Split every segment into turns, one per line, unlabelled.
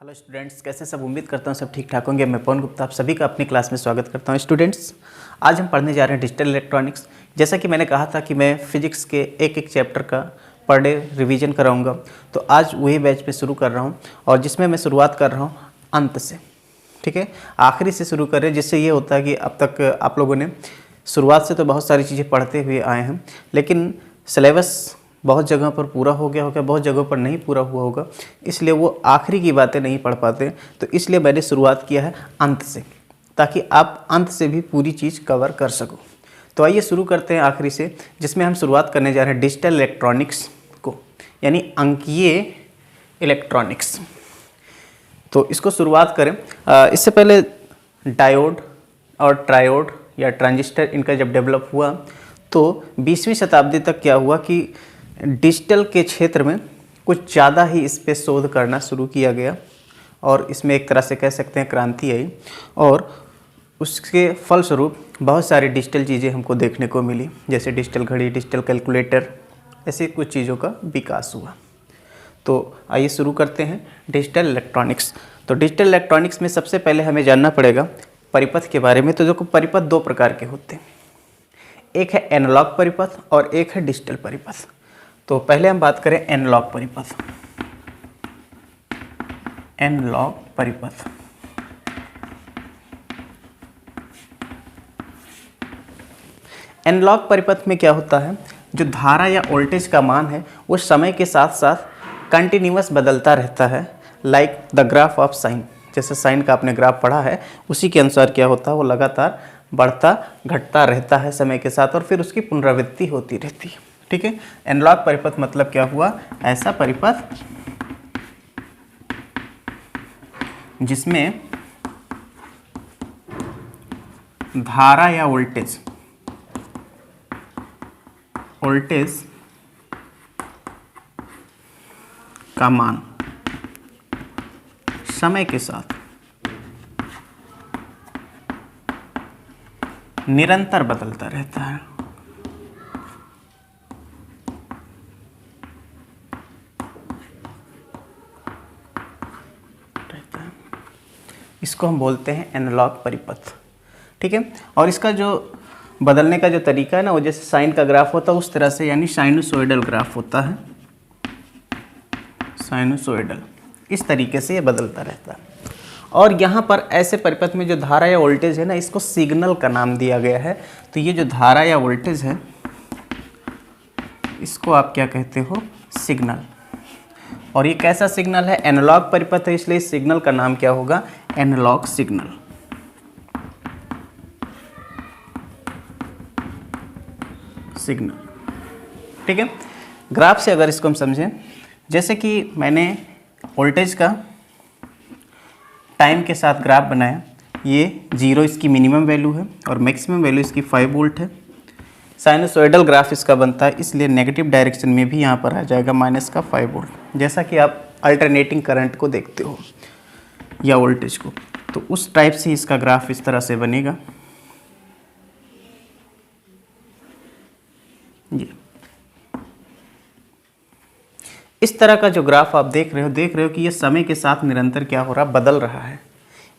Hello students, कैसे सब। उम्मीद करता हूँ सब ठीक ठाक होंगे। मैं पवन गुप्ता आप सभी का अपनी क्लास में स्वागत करता हूँ। स्टूडेंट्स, आज हम पढ़ने जा रहे हैं डिजिटल इलेक्ट्रॉनिक्स। जैसा कि मैंने कहा था कि मैं फिजिक्स के एक एक चैप्टर का पर डे रिवीजन कराऊंगा, तो आज वही बैच पे शुरू कर रहा हूँ और जिसमें मैं शुरुआत कर रहा हूँ अंत से। ठीक है, आखिरी से शुरू कर रहे हैं, जिससे ये होता है कि अब तक आप लोगों ने शुरुआत से तो बहुत सारी चीज़ें पढ़ते हुए आए हैं, लेकिन सिलेबस बहुत जगह पर पूरा हो गया होगा, बहुत जगहों पर नहीं पूरा हुआ होगा, इसलिए वो आखिरी की बातें नहीं पढ़ पाते। तो इसलिए मैंने शुरुआत किया है अंत से, ताकि आप अंत से भी पूरी चीज़ कवर कर सको। तो आइए शुरू करते हैं आखिरी से, जिसमें हम शुरुआत करने जा रहे हैं डिजिटल इलेक्ट्रॉनिक्स को, यानी अंकीय इलेक्ट्रॉनिक्स। तो इसको शुरुआत करें। इससे पहले डायोड और ट्रायोड या ट्रांजिस्टर इनका जब डेवलप हुआ, तो 20वीं शताब्दी तक क्या हुआ कि डिजिटल के क्षेत्र में कुछ ज़्यादा ही इस पे शोध करना शुरू किया गया और इसमें एक तरह से कह सकते हैं क्रांति आई, और उसके फलस्वरूप बहुत सारी डिजिटल चीज़ें हमको देखने को मिली, जैसे डिजिटल घड़ी, डिजिटल कैलकुलेटर, ऐसे कुछ चीज़ों का विकास हुआ। तो आइए शुरू करते हैं डिजिटल इलेक्ट्रॉनिक्स। तो डिजिटल इलेक्ट्रॉनिक्स में सबसे पहले हमें जानना पड़ेगा परिपथ के बारे में। तो देखो, परिपथ दो प्रकार के होते हैं, एक है एनालॉग परिपथ और एक है डिजिटल परिपथ। तो पहले हम बात करें एनालॉग परिपथ। एनालॉग परिपथ एनालॉग परिपथ में क्या होता है, जो धारा या वोल्टेज का मान है वो समय के साथ साथ कंटिन्यूअस बदलता रहता है, like the graph of sine. जैसे साइन का आपने ग्राफ पढ़ा है, उसी के अनुसार क्या होता है, वो लगातार बढ़ता घटता रहता है समय के साथ, और फिर उसकी पुनरावृत्ति होती रहती है। ठीक है, एनालॉग परिपथ मतलब क्या हुआ, ऐसा परिपथ जिसमें धारा या वोल्टेज का मान समय के साथ निरंतर बदलता रहता है। इसको हम बोलते हैं एनालॉग परिपथ। ठीक है, और इसका जो बदलने का जो तरीका है ना, वो जैसे साइन का ग्राफ होता है उस तरह से, यानी साइनसोइडल ग्राफ होता है। साइनसोइडल, इस तरीके से ये बदलता रहता है। और यहाँ पर ऐसे परिपथ में जो धारा या वोल्टेज है ना, इसको सिग्नल का नाम दिया गया है। तो ये जो धारा या वोल्टेज है, इसको आप क्या कहते हो, सिग्नल। और ये कैसा सिग्नल है, एनालॉग परिपथ है, इसलिए इस सिग्नल का नाम क्या होगा, एनालॉग सिग्नल। ठीक है, ग्राफ से अगर इसको हम समझें, जैसे कि मैंने वोल्टेज का टाइम के साथ ग्राफ बनाया, ये 0 इसकी मिनिमम वैल्यू है और मैक्सिमम वैल्यू इसकी 5 वोल्ट है। साइनसोइडल ग्राफ इसका बनता है, इसलिए नेगेटिव डायरेक्शन में भी यहाँ पर आ जाएगा माइनस का 5 वोल्ट, जैसा कि आप अल्टरनेटिंग करंट को देखते हो या वोल्टेज को। तो उस टाइप से इसका ग्राफ इस तरह से बनेगा। ये इस तरह का जो ग्राफ आप देख रहे हो कि ये समय के साथ निरंतर क्या हो रहा, बदल रहा है।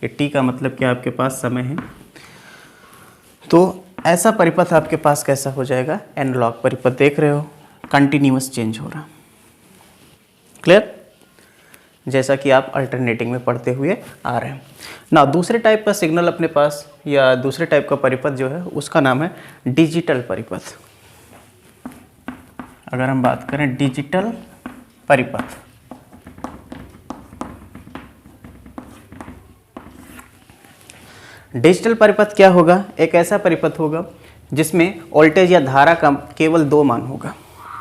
ये टी का मतलब क्या, आपके पास समय है। तो ऐसा परिपथ आपके पास कैसा हो जाएगा, एनालॉग परिपथ। देख रहे हो, कंटिन्यूअस चेंज हो रहा। क्लियर, जैसा कि आप अल्टरनेटिंग में पढ़ते हुए आ रहे हैं ना। दूसरे टाइप का सिग्नल अपने पास, या दूसरे टाइप का परिपथ जो है, उसका नाम है डिजिटल परिपथ। अगर हम बात करें डिजिटल परिपथ, डिजिटल परिपथ क्या होगा, एक ऐसा परिपथ होगा जिसमें वोल्टेज या धारा का केवल 2 मान होगा,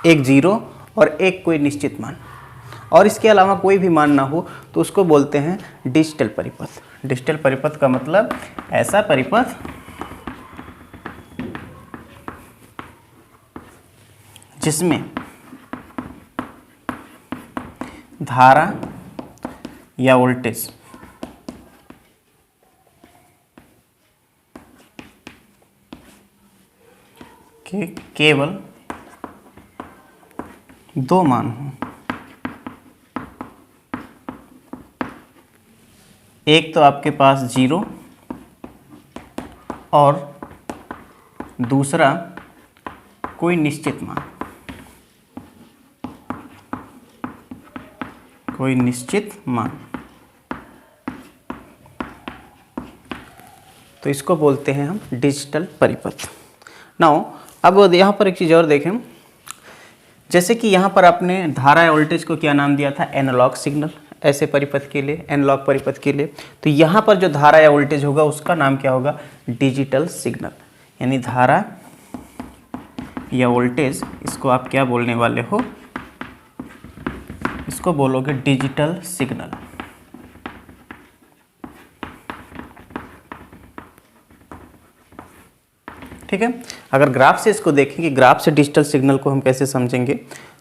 एक 0 और एक कोई निश्चित मान, और इसके अलावा कोई भी मान ना हो, तो उसको बोलते हैं डिजिटल परिपथ। डिजिटल परिपथ का मतलब ऐसा परिपथ जिसमें धारा या वोल्टेज के केवल 2 मान हों। एक तो आपके पास 0 और दूसरा कोई निश्चित मान, कोई निश्चित मान। तो इसको बोलते हैं हम डिजिटल परिपथ। नाउ अब यहाँ पर एक चीज़ और देखें, जैसे कि यहाँ पर आपने धारा या वोल्टेज को क्या नाम दिया था, एनालॉग सिग्नल, ऐसे परिपथ के लिए, एनालॉग परिपथ के लिए। तो यहाँ पर जो धारा या वोल्टेज होगा उसका नाम क्या होगा, डिजिटल सिग्नल। यानी धारा या वोल्टेज, इसको आप क्या बोलने वाले हो, इसको बोलोगे डिजिटल सिग्नल। ठीक है। अगर ग्राफ से इसको देखें कि ग्राफ से डिजिटल सिग्नल को हम कैसे समझेंगे,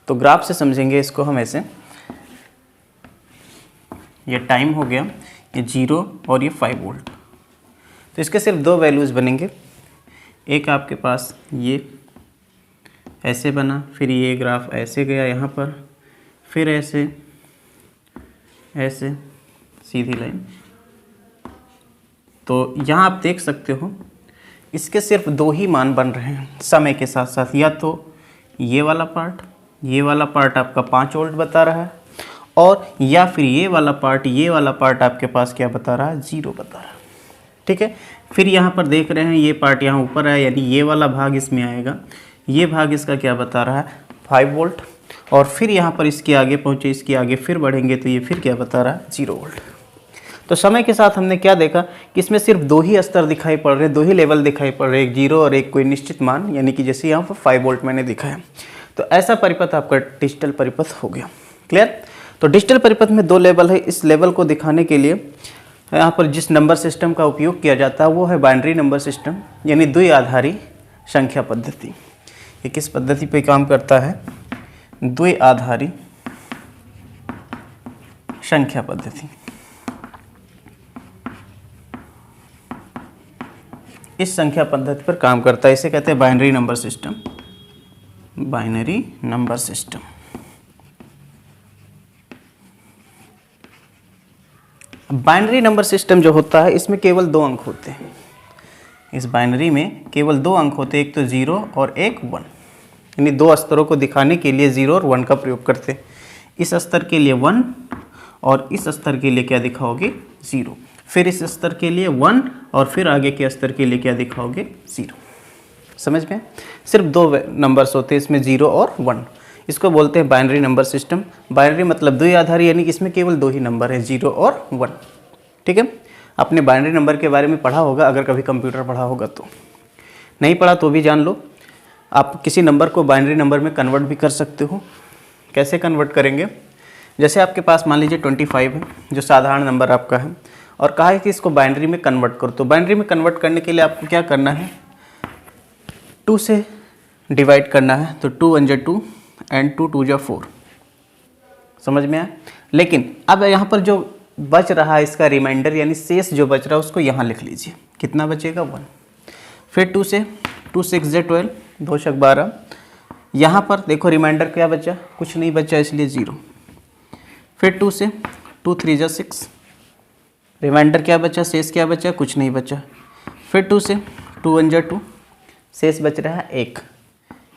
तो ग्राफ से समझेंगे इसको हम ऐसे, ये टाइम हो गया, ये 0 और ये 5 वोल्ट। तो इसके सिर्फ दो वैल्यूज़ बनेंगे, एक आपके पास ये ऐसे बना, फिर ये ग्राफ ऐसे गया यहाँ पर, फिर ऐसे ऐसे सीधी लाइन। तो यहाँ आप देख सकते हो इसके सिर्फ दो ही मान बन रहे हैं समय के साथ साथ, या तो ये वाला पार्ट आपका 5 वोल्ट बता रहा है, और या फिर ये वाला पार्ट आपके पास क्या बता रहा है, 0 बता रहा है। ठीक है। फिर यहाँ पर देख रहे हैं ये पार्ट यहाँ ऊपर है, यानी ये वाला भाग इसमें आएगा, ये भाग इसका क्या बता रहा है, 5 वोल्ट। और फिर यहाँ पर इसके आगे पहुँचे, इसके आगे फिर बढ़ेंगे तो ये फिर क्या बता रहा है, 0 वोल्ट। तो समय के साथ हमने क्या देखा कि इसमें सिर्फ दो ही स्तर दिखाई पड़ रहे हैं, दो ही लेवल दिखाई पड़ रहे हैं, एक 0 और एक कोई निश्चित मान, यानी कि जैसे यहाँ पर 5 वोल्ट मैंने दिखाया। तो ऐसा परिपथ आपका डिजिटल परिपथ हो गया। क्लियर। तो डिजिटल परिपथ में दो लेवल है। इस लेवल को दिखाने के लिए यहाँ पर जिस नंबर सिस्टम का उपयोग किया जाता है वो है बाइनरी नंबर सिस्टम, यानी द्विआधारी संख्या पद्धति। ये किस पद्धति पे काम करता है, द्विआधारी संख्या पद्धति। इस संख्या पद्धति पर काम करता है, इसे कहते हैं binary number system, binary number system. Binary number system जो होता है इसमें केवल 2 अंक होते हैं। इस बाइनरी में केवल 2 अंक होते हैं, एक तो 0 और एक 1, यानी दो स्तरों को दिखाने के लिए 0 और 1 का प्रयोग करते हैं। इस स्तर के लिए 1 और इस स्तर के लिए क्या दिखाओगे, 0। फिर इस स्तर के लिए 1 और फिर आगे के स्तर के लिए क्या दिखाओगे, 0। समझ में। सिर्फ 2 नंबर्स होते हैं इसमें, 0 और 1। इसको बोलते हैं बाइनरी नंबर सिस्टम। बाइनरी मतलब द्विआधारी, यानी कि इसमें केवल 2 ही नंबर है, 0 और 1। ठीक है। आपने बाइनरी नंबर के बारे में पढ़ा होगा, अगर कभी कंप्यूटर पढ़ा होगा तो। नहीं पढ़ा तो भी जान लो, आप किसी नंबर को बाइनरी नंबर में कन्वर्ट भी कर सकते हो। कैसे कन्वर्ट करेंगे, जैसे आपके पास मान लीजिए 25 है, जो साधारण नंबर आपका है, और कहा है कि इसको बाइनरी में कन्वर्ट करो। तो बाइनरी में कन्वर्ट करने के लिए आपको क्या करना है, 2 से डिवाइड करना है। तो 2 1 2 एंड 2 2 4। समझ में आया। लेकिन अब यहाँ पर जो बच रहा है इसका रिमाइंडर, यानी शेष जो बच रहा है उसको यहाँ लिख लीजिए। कितना बचेगा, 1। फिर 2 से 2 6 12, 2 6 12। यहाँ पर देखो रिमाइंडर क्या बचा, कुछ नहीं बचा, इसलिए 0। फिर 2 से 2 3 6, रिमाइंडर क्या बचा, शेष क्या बचा, कुछ नहीं बचा। फिर 2 से 2 1 2, शेष बच रहा है 1,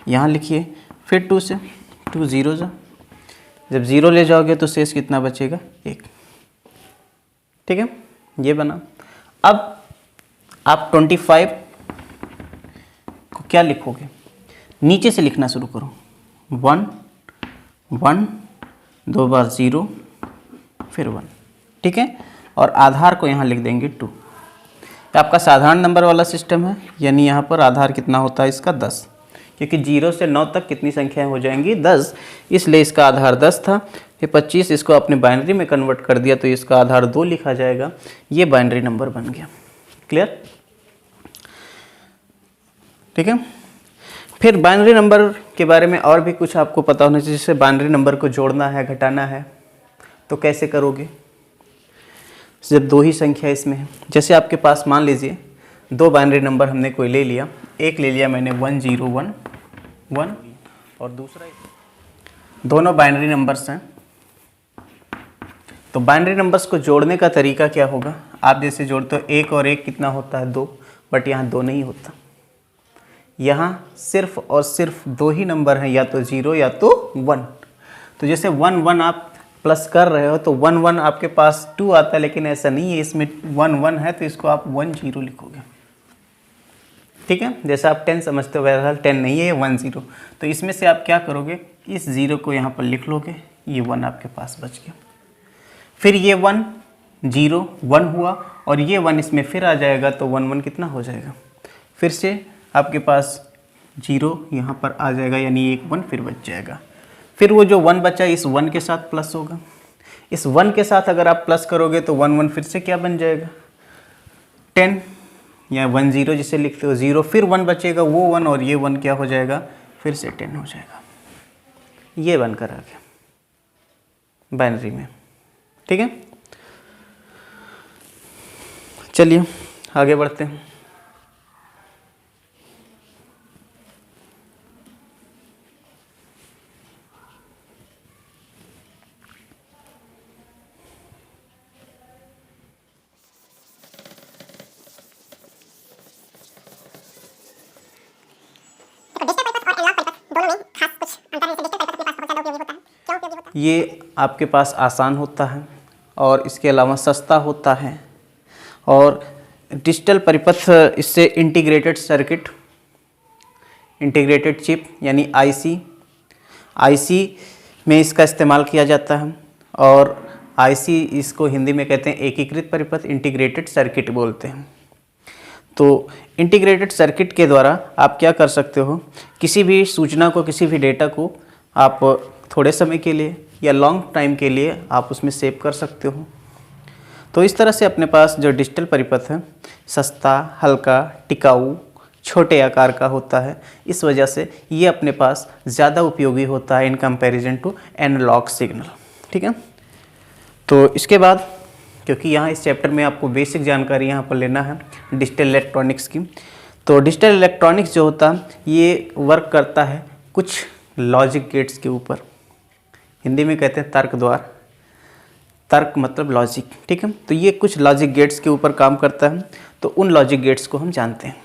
यहाँ लिखिए। फिर 2 से 2 0 जा, जब 0 ले जाओगे तो शेष कितना बचेगा, 1। ठीक है, ये बना। अब आप 25 को क्या लिखोगे, नीचे से लिखना शुरू करो। 1 1, 2 बार 0, फिर 1। ठीक है। और आधार को यहाँ लिख देंगे 2। तो आपका साधारण नंबर वाला सिस्टम है, यानी यहाँ पर आधार कितना होता है इसका, 10, क्योंकि 0 से 9 तक कितनी संख्याएं हो जाएंगी, 10, इसलिए इसका आधार 10 था। ये 25 इसको आपने बाइनरी में कन्वर्ट कर दिया तो इसका आधार 2 लिखा जाएगा। ये बाइनरी नंबर बन गया। क्लियर। ठीक है। फिर बाइनरी नंबर के बारे में और भी कुछ आपको पता होना चाहिए। जैसे बाइनरी नंबर को जोड़ना है, घटाना है, तो कैसे करोगे, जब 2 ही संख्या इसमें है। जैसे आपके पास मान लीजिए 2 बाइनरी नंबर हमने कोई ले लिया, एक ले लिया मैंने 1 0 1 1 और दूसरा, दोनों बाइनरी नंबर्स हैं। तो बाइनरी नंबर्स को जोड़ने का तरीका क्या होगा, आप जैसे जोड़ते हो 1 और 1 कितना होता है 2, बट यहाँ 2 नहीं होता, यहाँ सिर्फ और सिर्फ 2 ही नंबर हैं, या तो 0 या तो 1। तो जैसे 1 1 आप प्लस कर रहे हो तो 1 1 आपके पास 2 आता है, लेकिन ऐसा नहीं है, इसमें 1 1 है तो इसको आप 1 0 लिखोगे। ठीक है, जैसा आप 10 समझते हो, बहरहाल 10 नहीं है, ये 1 0। तो इसमें से आप क्या करोगे, इस 0 को यहाँ पर लिख लोगे, ये 1 आपके पास बच गया। फिर ये 1 0 1 हुआ और ये 1 इसमें फिर आ जाएगा, तो 1 1 कितना हो जाएगा, फिर से आपके पास 0 यहाँ पर आ जाएगा, यानी एक 1 फिर बच जाएगा। फिर वो जो 1 बचा इस 1 के साथ प्लस होगा, इस 1 के साथ अगर आप प्लस करोगे तो 1 1 फिर से क्या बन जाएगा 10, या 1 0 जिसे लिखते हो 0, फिर 1 बचेगा, वो 1 और ये 1 क्या हो जाएगा, फिर से 10 हो जाएगा। ये बनकर आ गया बाइनरी में। ठीक है, चलिए आगे बढ़ते हैं। ये आपके पास आसान होता है और इसके अलावा सस्ता होता है, और डिजिटल परिपथ इससे इंटीग्रेटेड सर्किट, इंटीग्रेटेड चिप यानी आईसी में इसका इस्तेमाल किया जाता है, और आईसी इसको हिंदी में कहते हैं एकीकृत परिपथ, इंटीग्रेटेड सर्किट बोलते हैं। तो इंटीग्रेटेड सर्किट के द्वारा आप क्या कर सकते हो, किसी भी सूचना को, किसी भी डेटा को आप थोड़े समय के लिए या लॉन्ग टाइम के लिए आप उसमें सेव कर सकते हो। तो इस तरह से अपने पास जो डिजिटल परिपथ है सस्ता, हल्का, टिकाऊ, छोटे आकार का होता है। इस वजह से ये अपने पास ज़्यादा उपयोगी होता है in comparison to analogue signal. ठीक है, तो इसके बाद क्योंकि यहाँ इस चैप्टर में आपको बेसिक जानकारी यहाँ पर लेना है डिजिटल इलेक्ट्रॉनिक्स की, तो डिजिटल इलेक्ट्रॉनिक्स जो होता है ये वर्क करता है कुछ लॉजिक गेट्स के ऊपर, हिंदी में कहते हैं तर्क द्वार, तर्क मतलब लॉजिक। ठीक है, तो ये कुछ लॉजिक गेट्स के ऊपर काम करता है। तो उन लॉजिक गेट्स को हम जानते हैं।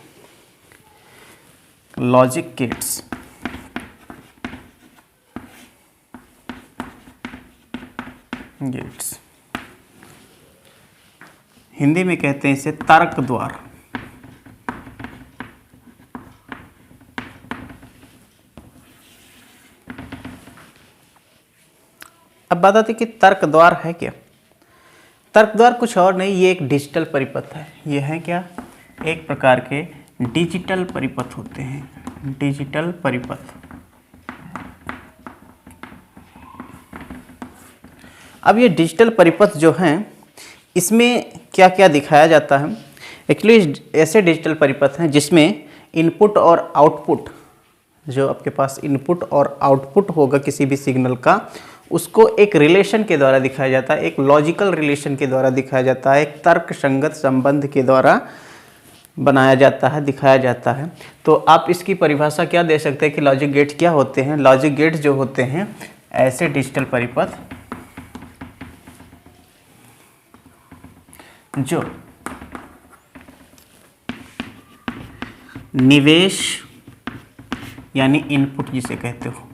लॉजिक गेट्स हिंदी में कहते हैं इसे तर्क द्वार। अब बात आती है कि तर्क द्वार है क्या। तर्क द्वार कुछ और नहीं, ये एक डिजिटल परिपथ है। ये है क्या, एक प्रकार के डिजिटल परिपथ होते हैं, डिजिटल परिपथ। अब ये डिजिटल परिपथ जो हैं इसमें क्या क्या दिखाया जाता है। एक्चुअली ऐसे डिजिटल परिपथ हैं जिसमें इनपुट और आउटपुट, जो आपके पास इनपुट और आउटपुट होगा किसी भी सिग्नल का, उसको एक रिलेशन के द्वारा दिखाया जाता है, एक लॉजिकल रिलेशन के द्वारा दिखाया जाता है, एक तर्क संगत संबंध के द्वारा बनाया जाता है, दिखाया जाता है। तो आप इसकी परिभाषा क्या दे सकते हैं कि लॉजिक गेट्स क्या होते हैं। लॉजिक गेट्स जो होते हैं ऐसे डिजिटल परिपथ जो निवेश यानी इनपुट जिसे कहते हो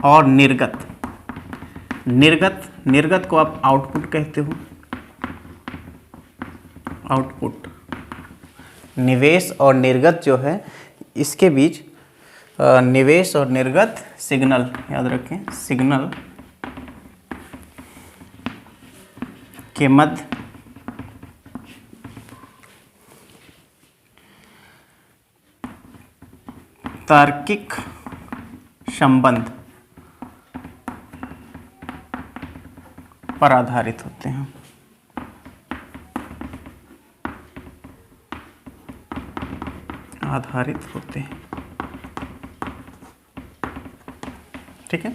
और निर्गत को आप आउटपुट कहते हो। आउटपुट, निवेश और निर्गत जो है इसके बीच निवेश और निर्गत सिग्नल, याद रखें, सिग्नल के मध्य तार्किक संबंध पर आधारित होते हैं। ठीक है,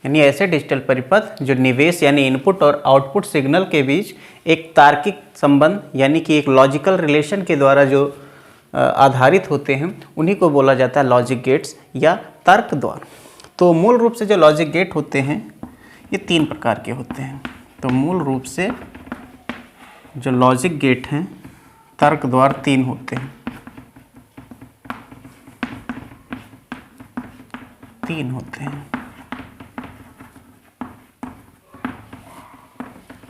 यानी ऐसे डिजिटल परिपथ जो निवेश यानी इनपुट और आउटपुट सिग्नल के बीच एक तार्किक संबंध यानी कि एक लॉजिकल रिलेशन के द्वारा जो आधारित होते हैं उन्हीं को बोला जाता है लॉजिक गेट्स या तर्क द्वार। तो मूल रूप से जो लॉजिक गेट होते हैं ये 3 प्रकार के होते हैं। तो मूल रूप से जो लॉजिक गेट हैं तर्क द्वार 3 होते हैं, 3 होते हैं।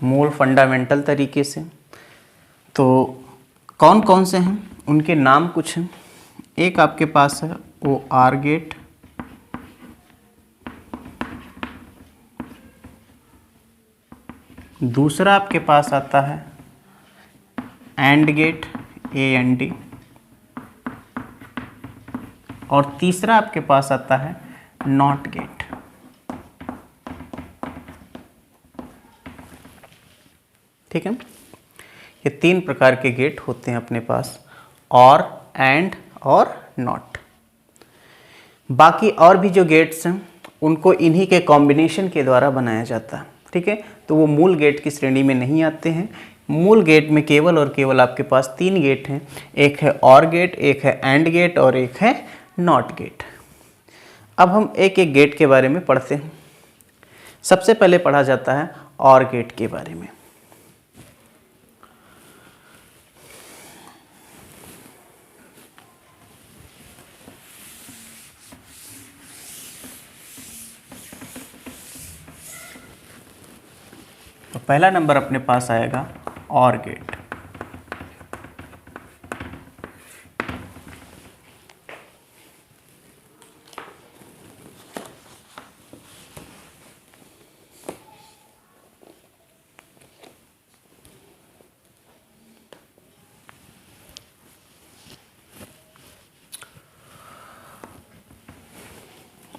मूल फंडामेंटल तरीके से तो कौन कौन से हैं, उनके नाम कुछ हैं। एक आपके पास है वो आर गेट, दूसरा आपके पास आता है एंड गेट, AND, और तीसरा आपके पास आता है नॉट गेट। ठीक है, ये 3 प्रकार के गेट होते हैं अपने पास, और एंड और नॉट। बाकी और भी जो गेट्स हैं उनको इन्हीं के कॉम्बिनेशन के द्वारा बनाया जाता है। ठीक है, तो वो मूल गेट की श्रेणी में नहीं आते हैं। मूल गेट में केवल और केवल आपके पास 3 गेट हैं, एक है और गेट, एक है एंड गेट और एक है नॉट गेट। अब हम एक एक गेट के बारे में पढ़ते हैं। सबसे पहले पढ़ा जाता है और गेट के बारे में। तो पहला नंबर अपने पास आएगा और गेट।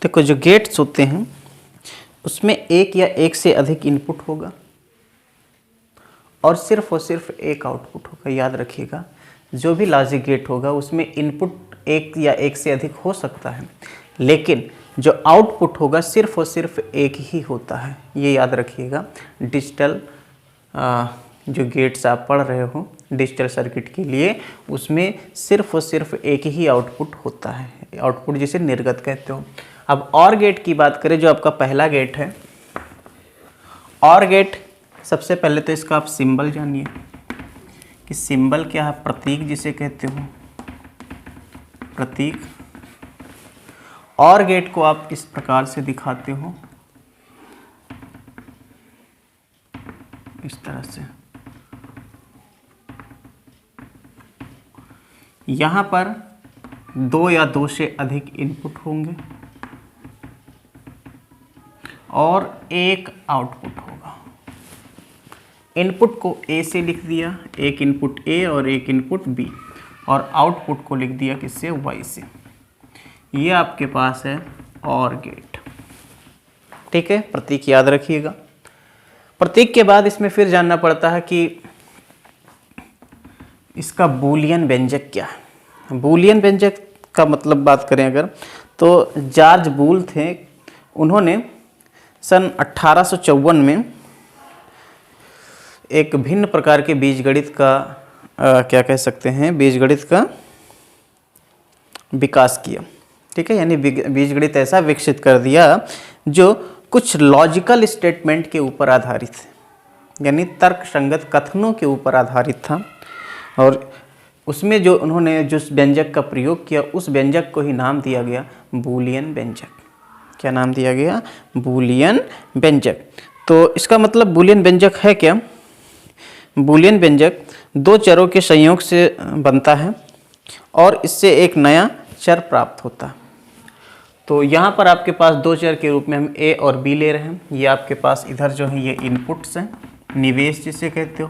देखो, जो गेट्स होते हैं उसमें एक या एक से अधिक इनपुट होगा और सिर्फ एक आउटपुट होगा। याद रखिएगा, जो भी लॉजिक गेट होगा उसमें इनपुट एक या एक से अधिक हो सकता है, लेकिन जो आउटपुट होगा सिर्फ और सिर्फ एक ही होता है। ये याद रखिएगा। डिजिटल जो गेट्स आप पढ़ रहे हो डिजिटल सर्किट के लिए, उसमें सिर्फ और सिर्फ एक ही आउटपुट होता है, आउटपुट जिसे निर्गत कहते हो। अब और गेट की बात करें, जो आपका पहला गेट है और गेट, सबसे पहले तो इसका आप सिंबल जानिए कि सिंबल क्या है। प्रतीक जिसे कहते हो, प्रतीक। और गेट को आप इस प्रकार से दिखाते हो, इस तरह से। यहाँ पर 2 या 2 से अधिक इनपुट होंगे और एक आउटपुट होगा। इनपुट को A से लिख दिया, एक इनपुट A और एक इनपुट B, और आउटपुट को लिख दिया किससे, Y से। ये आपके पास है और गेट। ठीक है, प्रतीक याद रखिएगा। प्रतीक के बाद इसमें फिर जानना पड़ता है कि इसका बूलियन व्यंजक क्या है। बूलियन व्यंजक का मतलब बात करें अगर, तो जॉर्ज बूल थे, उन्होंने सन 1854 में एक भिन्न प्रकार के बीजगणित का क्या कह सकते हैं, बीजगणित का विकास किया। ठीक है, यानी बीजगणित ऐसा विकसित कर दिया जो कुछ लॉजिकल स्टेटमेंट के ऊपर आधारित है, यानी तर्क संगत कथनों के ऊपर आधारित था। और उसमें जो उन्होंने जिस व्यंजक का प्रयोग किया, उस व्यंजक को ही नाम दिया गया बूलियन व्यंजक। क्या नाम दिया गया, बूलियन व्यंजक। तो इसका मतलब बूलियन व्यंजक है क्या, बूलियन व्यंजक 2 चरों के संयोग से बनता है और इससे एक नया चर प्राप्त होता है। तो यहाँ पर आपके पास 2 चर के रूप में हम A और B ले रहे हैं। ये आपके पास इधर जो है ये इनपुट्स हैं, निवेश जिसे कहते हो,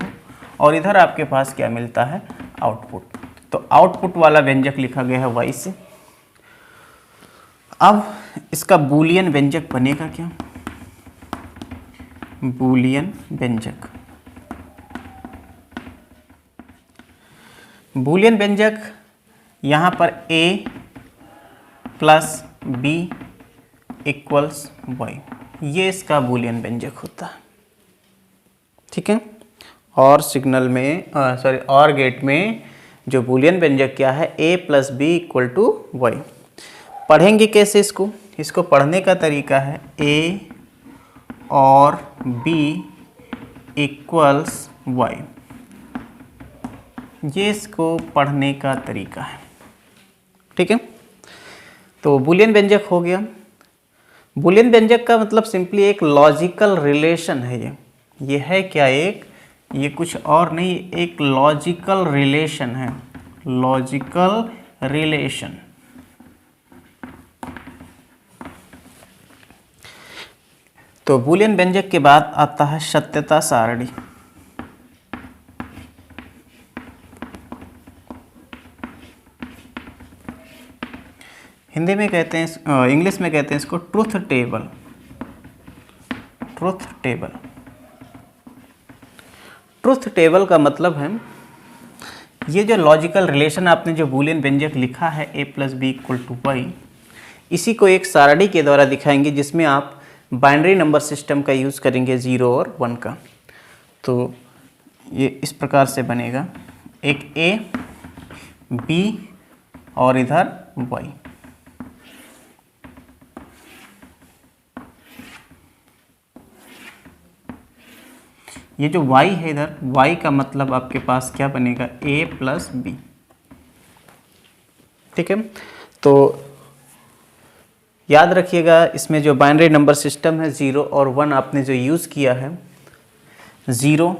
और इधर आपके पास क्या मिलता है, आउटपुट। तो आउटपुट वाला व्यंजक लिखा गया है Y से। अब इसका बूलियन व्यंजक बनेगा क्या, बूलियन व्यंजक। बूलियन व्यंजक यहाँ पर A plus B equals Y, ये इसका बूलियन व्यंजक होता है। ठीक है, और सिग्नल में और गेट में जो बूलियन व्यंजक क्या है, A plus B equal to Y। पढ़ेंगे कैसे इसको, इसको पढ़ने का तरीका है A और b इक्वल्स y, ये इसको पढ़ने का तरीका है। ठीक है, तो बूलियन व्यंजक हो गया। बूलियन व्यंजक का मतलब सिंपली एक लॉजिकल रिलेशन है। ये है क्या, ये कुछ और नहीं, एक लॉजिकल रिलेशन है, लॉजिकल रिलेशन। तो बूलियन व्यंजक के बाद आता है सत्यता सारणी। हिंदी में कहते हैं, इंग्लिश में कहते हैं इसको truth table. Truth table, truth table का मतलब है ये जो लॉजिकल रिलेशन आपने जो बूलियन व्यंजक लिखा है a + b = y, इसी को एक सारणी के द्वारा दिखाएंगे जिसमें आप बाइनरी नंबर सिस्टम का यूज़ करेंगे 0 और 1 का। तो ये इस प्रकार से बनेगा, एक a, b और इधर y। ये जो y है इधर, y का मतलब आपके पास क्या बनेगा, a + b। ठीक है, तो याद रखिएगा इसमें जो बाइनरी नंबर सिस्टम है 0 और 1 आपने जो यूज़ किया है, 0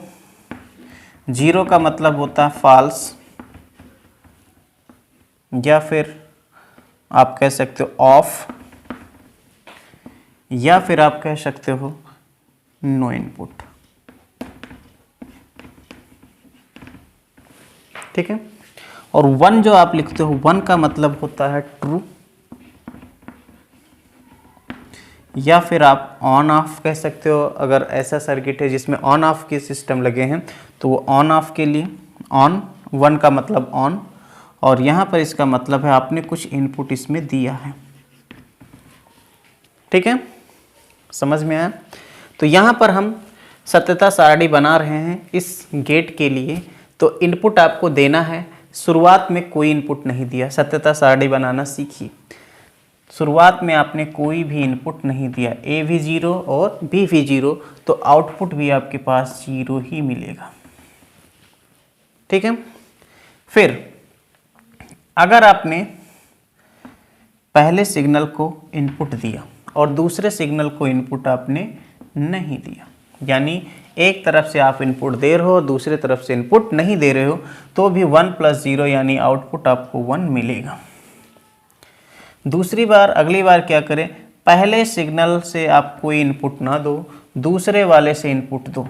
का मतलब होता है फॉल्स, या फिर आप कह सकते हो ऑफ, या फिर आप कह सकते हो नो इनपुट। ठीक है, और 1 जो आप लिखते हो, 1 का मतलब होता है ट्रू, या फिर आप ऑन ऑफ कह सकते हो। अगर ऐसा सर्किट है जिसमें ऑन ऑफ के सिस्टम लगे हैं तो वो ऑन ऑफ के लिए ऑन, 1 का मतलब ऑन, और यहाँ पर इसका मतलब है आपने कुछ इनपुट इसमें दिया है। ठीक है, समझ में आया? तो यहाँ पर हम सत्यता सारणी बना रहे हैं इस गेट के लिए। तो इनपुट आपको देना है, शुरुआत में कोई इनपुट नहीं दिया, सत्यता सारणी बनाना सीखिए। शुरुआत में आपने कोई भी इनपुट नहीं दिया, a भी 0 और b भी 0, तो आउटपुट भी आपके पास 0 ही मिलेगा। ठीक है, फिर अगर आपने पहले सिग्नल को इनपुट दिया और दूसरे सिग्नल को इनपुट आपने नहीं दिया, यानी एक तरफ से आप इनपुट दे रहे हो, दूसरे तरफ से इनपुट नहीं दे रहे हो, तो भी 1 + 0 यानी आउटपुट आपको 1 मिलेगा। दूसरी बार, अगली बार क्या करें, पहले सिग्नल से आप कोई इनपुट ना दो, दूसरे वाले से इनपुट दो,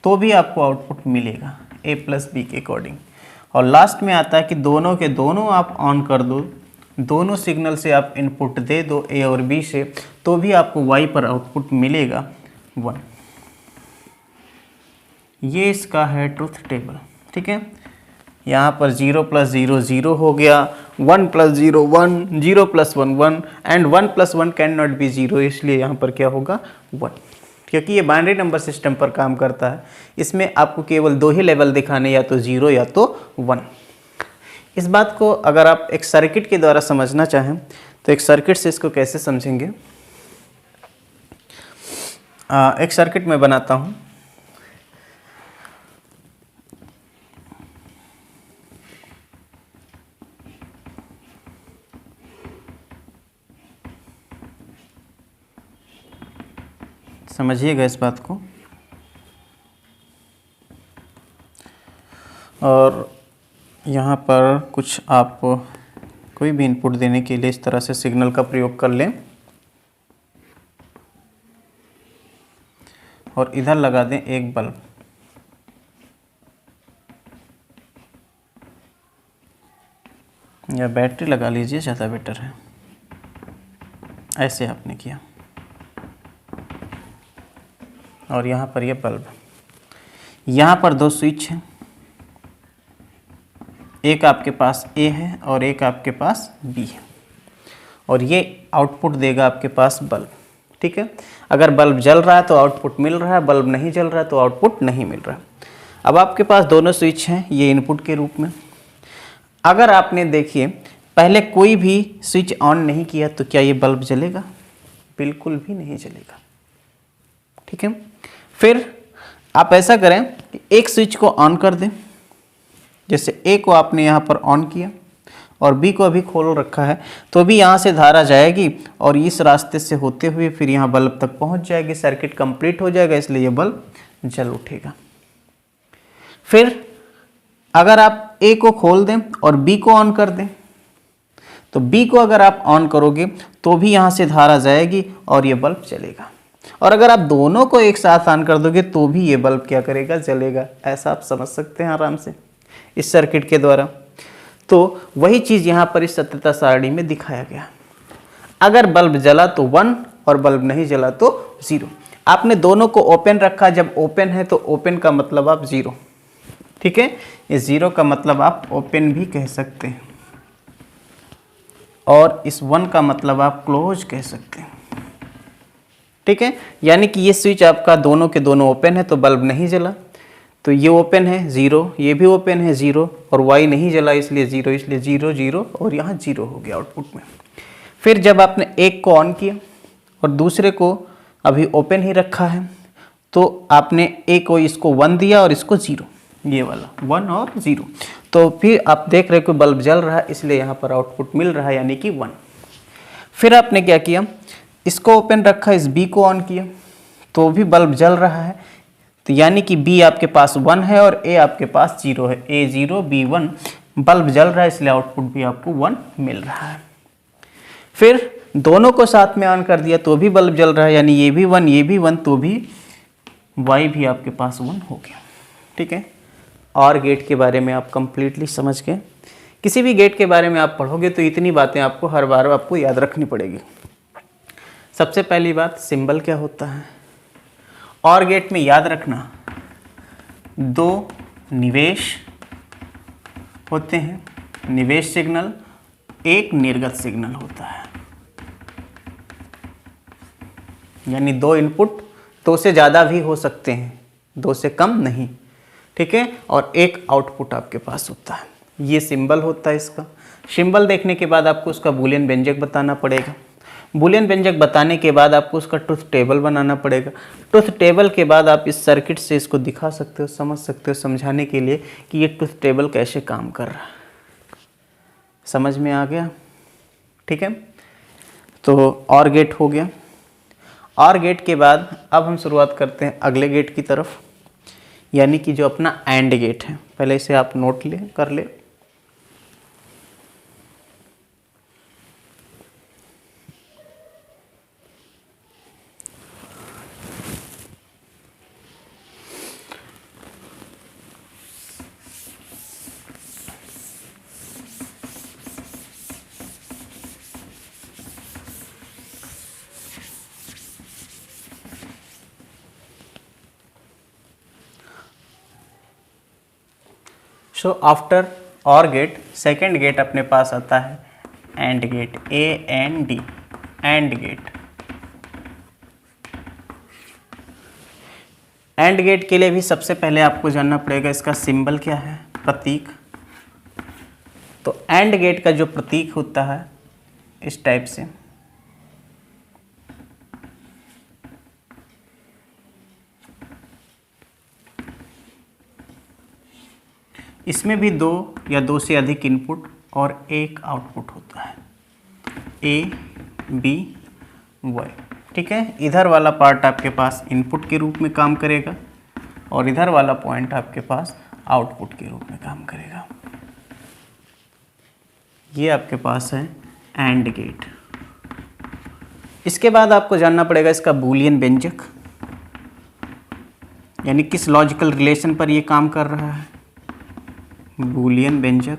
तो भी आपको आउटपुट मिलेगा a + b के अकॉर्डिंग। और लास्ट में आता है कि दोनों के दोनों आप ऑन कर दो, दोनों सिग्नल से आप इनपुट दे दो a और b से, तो भी आपको y पर आउटपुट मिलेगा 1। ये इसका है ट्रूथ टेबल। ठीक है, यहाँ पर 0 + 0 0 हो गया, 1 + 0 1, 0 + 1 1, एंड 1 + 1 कैन नॉट बी 0, इसलिए यहाँ पर क्या होगा 1, क्योंकि ये बाइनरी नंबर सिस्टम पर काम करता है। इसमें आपको केवल 2 ही लेवल दिखाने, या तो 0 या तो 1। इस बात को अगर आप एक सर्किट के द्वारा समझना चाहें तो एक सर्किट से इसको कैसे समझेंगे, एक सर्किट मैं बनाता हूँ। समझिएगा इस बात को। और यहाँ पर कुछ आप कोई भी इनपुट देने के लिए इस तरह से सिग्नल का प्रयोग कर लें और इधर लगा दें एक बल्ब। या बैटरी लगा लीजिए, ज़्यादा बेटर है। ऐसे आपने किया, और यहाँ पर ये बल्ब, यहाँ पर 2 स्विच हैं, एक आपके पास A है और एक आपके पास B है, और ये आउटपुट देगा आपके पास बल्ब। ठीक है, अगर बल्ब जल रहा है तो आउटपुट मिल रहा है, बल्ब नहीं जल रहा है तो आउटपुट नहीं मिल रहा है। अब आपके पास दोनों स्विच हैं ये इनपुट के रूप में। अगर आपने देखिए पहले कोई भी स्विच ऑन नहीं किया तो क्या ये बल्ब जलेगा? बिल्कुल भी नहीं जलेगा। ठीक है। फिर आप ऐसा करें कि एक स्विच को ऑन कर दें, जैसे ए को आपने यहाँ पर ऑन किया और बी को अभी खोल रखा है, तो भी यहाँ से धारा जाएगी और इस रास्ते से होते हुए फिर यहाँ बल्ब तक पहुँच जाएगी, सर्किट कंप्लीट हो जाएगा, इसलिए ये बल्ब जल उठेगा। फिर अगर आप ए को खोल दें और बी को ऑन कर दें, तो बी को अगर आप ऑन करोगे तो भी यहाँ से धारा जाएगी और ये बल्ब चलेगा। और अगर आप दोनों को एक साथ ऑन कर दोगे तो भी ये बल्ब क्या करेगा, जलेगा। ऐसा आप समझ सकते हैं आराम से इस सर्किट के द्वारा। तो वही चीज़ यहाँ पर इस सत्यता सारणी में दिखाया गया। अगर बल्ब जला तो 1 और बल्ब नहीं जला तो 0। आपने दोनों को ओपन रखा, जब ओपन है तो ओपन का मतलब आप 0, ठीक है। ये 0 का मतलब आप ओपन भी कह सकते हैं और इस 1 का मतलब आप क्लोज कह सकते हैं, ठीक है। यानी कि ये स्विच आपका दोनों के दोनों ओपन है तो बल्ब नहीं जला, तो ये ओपन है 0, ये भी ओपन है 0 और वाई नहीं जला इसलिए 0, इसलिए 0 0 और यहाँ 0 हो गया आउटपुट में। फिर जब आपने एक को ऑन किया और दूसरे को अभी ओपन ही रखा है, तो आपने एक को इसको 1 दिया और इसको 0, ये वाला 1 और 0, तो फिर आप देख रहे हो कि बल्ब जल रहा है, इसलिए यहाँ पर आउटपुट मिल रहा है यानी कि 1। फिर आपने क्या किया, इसको ओपन रखा, इस बी को ऑन किया तो भी बल्ब जल रहा है, तो यानी कि बी आपके पास 1 है और ए आपके पास 0 है, ए 0 बी 1, बल्ब जल रहा है इसलिए आउटपुट भी आपको 1 मिल रहा है। फिर दोनों को साथ में ऑन कर दिया तो भी बल्ब जल रहा है, यानी ये भी 1 ये भी 1, तो भी वाई भी आपके पास 1 हो गया, ठीक है। और गेट के बारे में आप कंप्लीटली समझ गए। किसी भी गेट के बारे में आप पढ़ोगे तो इतनी बातें आपको हर बार आपको याद रखनी पड़ेगी। सबसे पहली बात, सिंबल क्या होता है। और गेट में याद रखना 2 निवेश होते हैं, निवेश सिग्नल, एक निर्गत सिग्नल होता है, यानी 2 इनपुट, 2 से ज़्यादा भी हो सकते हैं, 2 से कम नहीं, ठीक है। और एक आउटपुट आपके पास होता है, ये सिंबल होता है इसका। सिंबल देखने के बाद आपको उसका बूलियन व्यंजक बताना पड़ेगा। बूलियन व्यंजक बताने के बाद आपको उसका ट्रुथ टेबल बनाना पड़ेगा। ट्रुथ टेबल के बाद आप इस सर्किट से इसको दिखा सकते हो, समझ सकते हो, समझाने के लिए कि ये ट्रुथ टेबल कैसे काम कर रहा है। समझ में आ गया, ठीक है। तो और गेट हो गया। और गेट के बाद अब हम शुरुआत करते हैं अगले गेट की तरफ, यानी कि जो अपना एंड गेट है। पहले इसे आप नोट कर ले। So after OR gate, second gate अपने पास आता है AND gate, AND, AND gate. AND gate के लिए भी सबसे पहले आपको जानना पड़ेगा इसका सिंबल क्या है, प्रतीक। तो एंड गेट का जो प्रतीक होता है इस टाइप से, इसमें भी 2 या 2 से अधिक इनपुट और एक आउटपुट होता है, A B Y, ठीक है। इधर वाला पार्ट आपके पास इनपुट के रूप में काम करेगा और इधर वाला पॉइंट आपके पास आउटपुट के रूप में काम करेगा। ये आपके पास है एंड गेट। इसके बाद आपको जानना पड़ेगा इसका बूलियन व्यंजक, यानी किस लॉजिकल रिलेशन पर ये काम कर रहा है, बूलियन व्यंजक।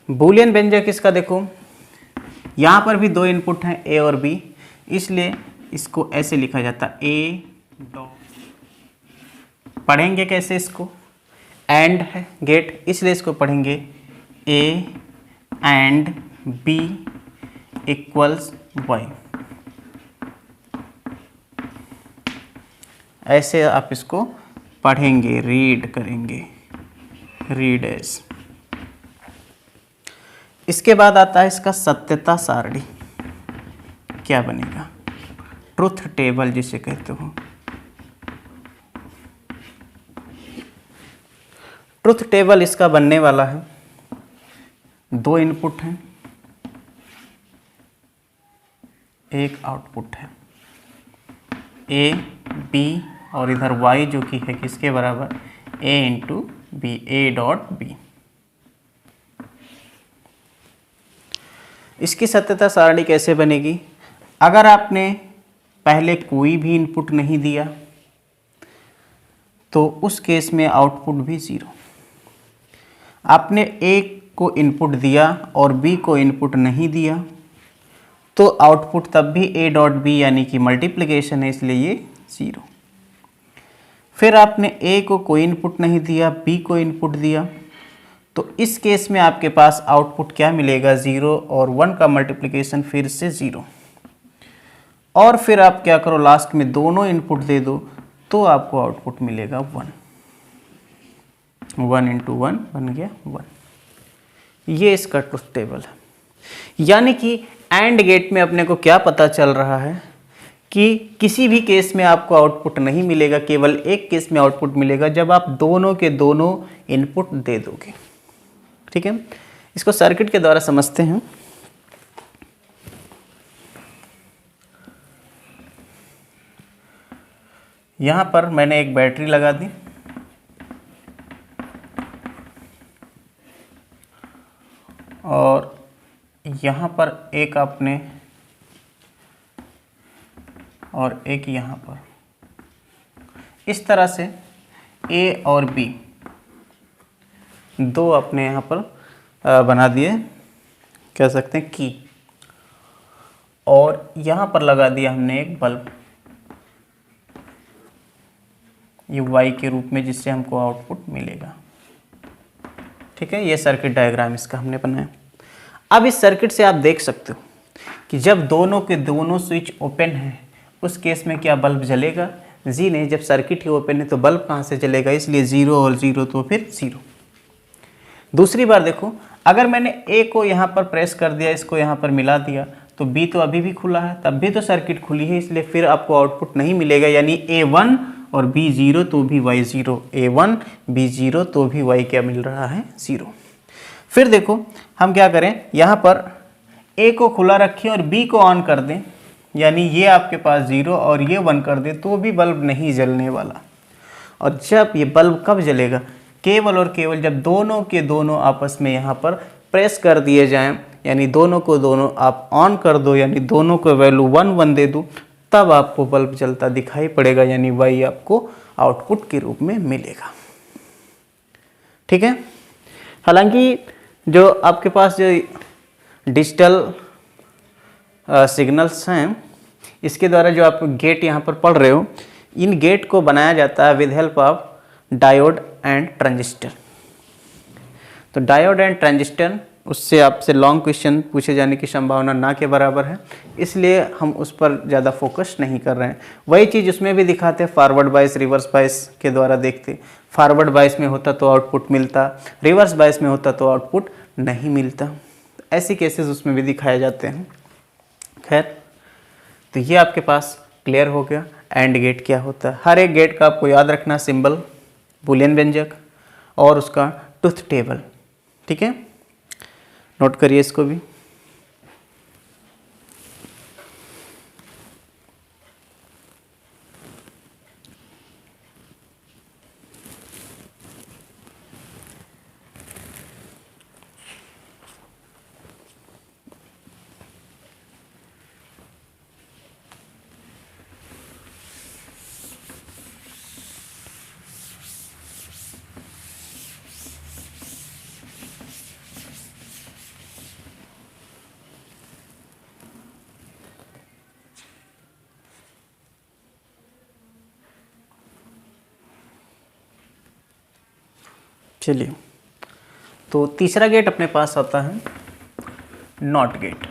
बूलियन व्यंजक इसका देखो, यहाँ पर भी 2 इनपुट हैं A और B, इसलिए इसको ऐसे लिखा जाता है A डॉट। पढ़ेंगे कैसे इसको, एंड है गेट इसलिए इसको पढ़ेंगे A and B equals Y। ऐसे आप इसको पढ़ेंगे, रीड करेंगे, रीड एज। इसके बाद आता है इसका सत्यता सारणी, क्या बनेगा, ट्रुथ टेबल जिसे कहते हो। ट्रुथ टेबल इसका बनने वाला है, 2 इनपुट हैं, 1 आउटपुट है, ए बी, और इधर y जो कि है किसके बराबर, a into B, A dot B. इसकी सत्यता सारणी कैसे बनेगी, अगर आपने पहले कोई भी इनपुट नहीं दिया तो उस केस में आउटपुट भी 0। आपने ए को इनपुट दिया और बी को इनपुट नहीं दिया तो आउटपुट तब भी ए डॉट बी यानी कि मल्टीप्लिकेशन है, इसलिए ये 0। फिर आपने ए को कोई इनपुट नहीं दिया, बी को इनपुट दिया, तो इस केस में आपके पास आउटपुट क्या मिलेगा, 0 और 1 का मल्टीप्लिकेशन फिर से 0। और फिर आप क्या करो, लास्ट में दोनों इनपुट दे दो तो आपको आउटपुट मिलेगा 1। 1 इंटू 1 बन गया 1। ये इसका ट्रुथ टेबल है। यानी कि एंड गेट में अपने को क्या पता चल रहा है कि किसी भी केस में आपको आउटपुट नहीं मिलेगा, केवल एक केस में आउटपुट मिलेगा जब आप दोनों के दोनों इनपुट दे दोगे। ठीक है, इसको सर्किट के द्वारा समझते हैं। यहां पर मैंने एक बैटरी लगा दी और यहाँ पर एक आपने और एक यहाँ पर, इस तरह से ए और बी 2 अपने यहाँ पर बना दिए, कह सकते हैं की, और यहाँ पर लगा दिया हमने एक बल्ब, ये वाई के रूप में, जिससे हमको आउटपुट मिलेगा। ठीक है, ये सर्किट डायग्राम इसका हमने बनाया। अब इस सर्किट से आप देख सकते हो कि जब दोनों के दोनों स्विच ओपन हैं उस केस में क्या बल्ब जलेगा, जी नहीं। जब सर्किट ही ओपन है तो बल्ब कहाँ से जलेगा, इसलिए 0 और 0 तो फिर 0। दूसरी बार देखो, अगर मैंने ए को यहाँ पर प्रेस कर दिया, इसको यहाँ पर मिला दिया, तो बी तो अभी भी खुला है, तब भी तो सर्किट खुली है, इसलिए फिर आपको आउटपुट नहीं मिलेगा। यानी A1 और B0 तो भी Y 0, A1 B0 तो भी Y क्या मिल रहा है, 0। फिर देखो हम क्या करें, यहाँ पर A को खुला रखें और B को ऑन कर दें, यानी ये आपके पास 0 और ये 1 कर दें तो भी बल्ब नहीं जलने वाला। और जब ये बल्ब कब जलेगा, केवल और केवल जब दोनों के दोनों आपस में यहाँ पर प्रेस कर दिए जाएं, यानी दोनों को दोनों आप ऑन कर दो, यानी दोनों को वैल्यू 1 1 दे दो, तब आपको बल्ब जलता दिखाई पड़ेगा, यानी Y आपको आउटपुट के रूप में मिलेगा। ठीक है, हालांकि जो आपके पास जो डिजिटल सिग्नल्स हैं, इसके द्वारा जो आप गेट यहाँ पर पढ़ रहे हो, इन गेट को बनाया जाता है with help of diode and transistor. तो डायोड एंड ट्रांजिस्टर, उससे आपसे लॉन्ग क्वेश्चन पूछे जाने की संभावना ना के बराबर है, इसलिए हम उस पर ज़्यादा फोकस नहीं कर रहे हैं। वही चीज़ उसमें भी दिखाते हैं, फॉरवर्ड बायस रिवर्स बायस के द्वारा देखते। फॉरवर्ड बायस में होता तो आउटपुट मिलता, रिवर्स बायस में होता तो आउटपुट नहीं मिलता। ऐसी केसेस उसमें भी दिखाए जाते हैं। खैर, तो ये आपके पास क्लियर हो गया एंड गेट क्या होता है। हर एक गेट का आपको याद रखना सिंबल, बूलियन व्यंजक और उसका ट्रुथ टेबल। ठीक है, नोट करिए इसको भी। चलिए, तो तीसरा गेट अपने पास आता है नॉट गेट।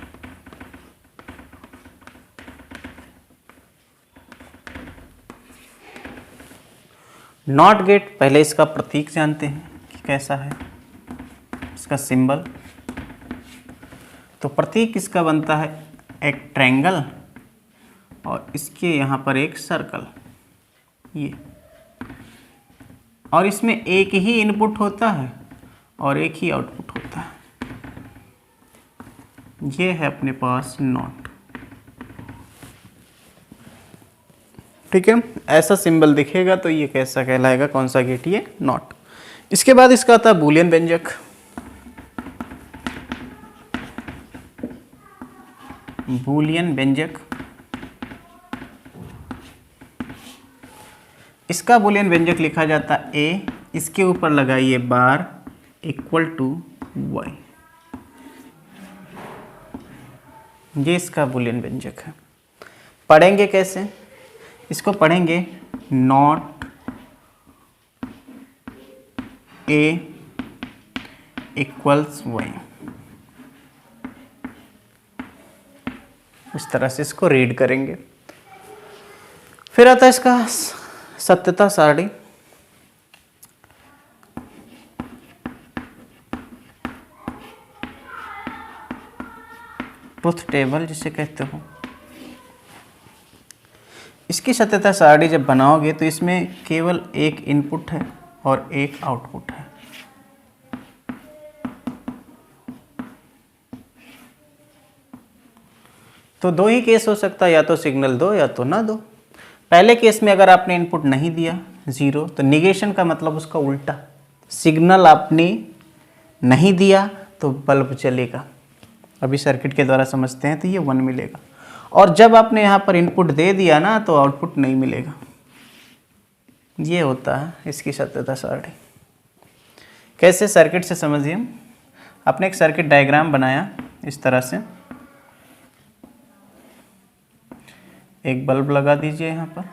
नॉट गेट, पहले इसका प्रतीक जानते हैं कि कैसा है, इसका सिंबल। तो प्रतीक इसका बनता है एक ट्रायंगल और इसके यहाँ पर एक सर्कल ये, और इसमें एक ही इनपुट होता है और एक ही आउटपुट होता है। ये है अपने पास नॉट। ठीक है, ऐसा सिंबल दिखेगा तो ये कैसा कहलाएगा, कौन सा गेट, ये नॉट। इसके बाद इसका आता है बूलियन व्यंजक। बूलियन व्यंजक, इसका बूलियन व्यंजक लिखा जाता है ए, इसके ऊपर लगाइए बार इक्वल टू वाई। ये इसका बूलियन व्यंजक है। पढ़ेंगे कैसे इसको, पढ़ेंगे नॉट ए इक्वल्स वाई, इस तरह से इसको रीड करेंगे। फिर आता है इसका सत्यता सारणी। ट्रुथ टेबल जिसे कहते हो। इसकी सत्यता सारणी जब बनाओगे तो इसमें केवल एक इनपुट है और एक आउटपुट है। तो दो ही केस हो सकता है, या तो सिग्नल दो या तो ना दो। पहले केस में अगर आपने इनपुट नहीं दिया 0, तो निगेशन का मतलब उसका उल्टा, सिग्नल आपने नहीं दिया तो बल्ब जलेगा। अभी सर्किट के द्वारा समझते हैं तो ये 1 मिलेगा। और जब आपने यहाँ पर इनपुट दे दिया ना तो आउटपुट नहीं मिलेगा। ये होता है इसकी सत्यता सारणी। कैसे, सर्किट से समझिए। आपने एक सर्किट डायग्राम बनाया इस तरह से, एक बल्ब लगा दीजिए यहाँ पर,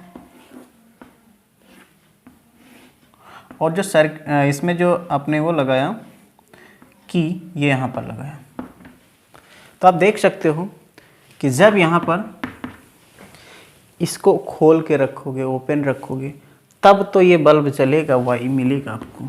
और जो इसमें जो आपने वो लगाया कि ये यहाँ पर लगाया, तो आप देख सकते हो कि जब यहाँ पर इसको खोल के रखोगे, ओपन रखोगे, तब तो ये बल्ब चलेगा, वाई मिलेगा आपको।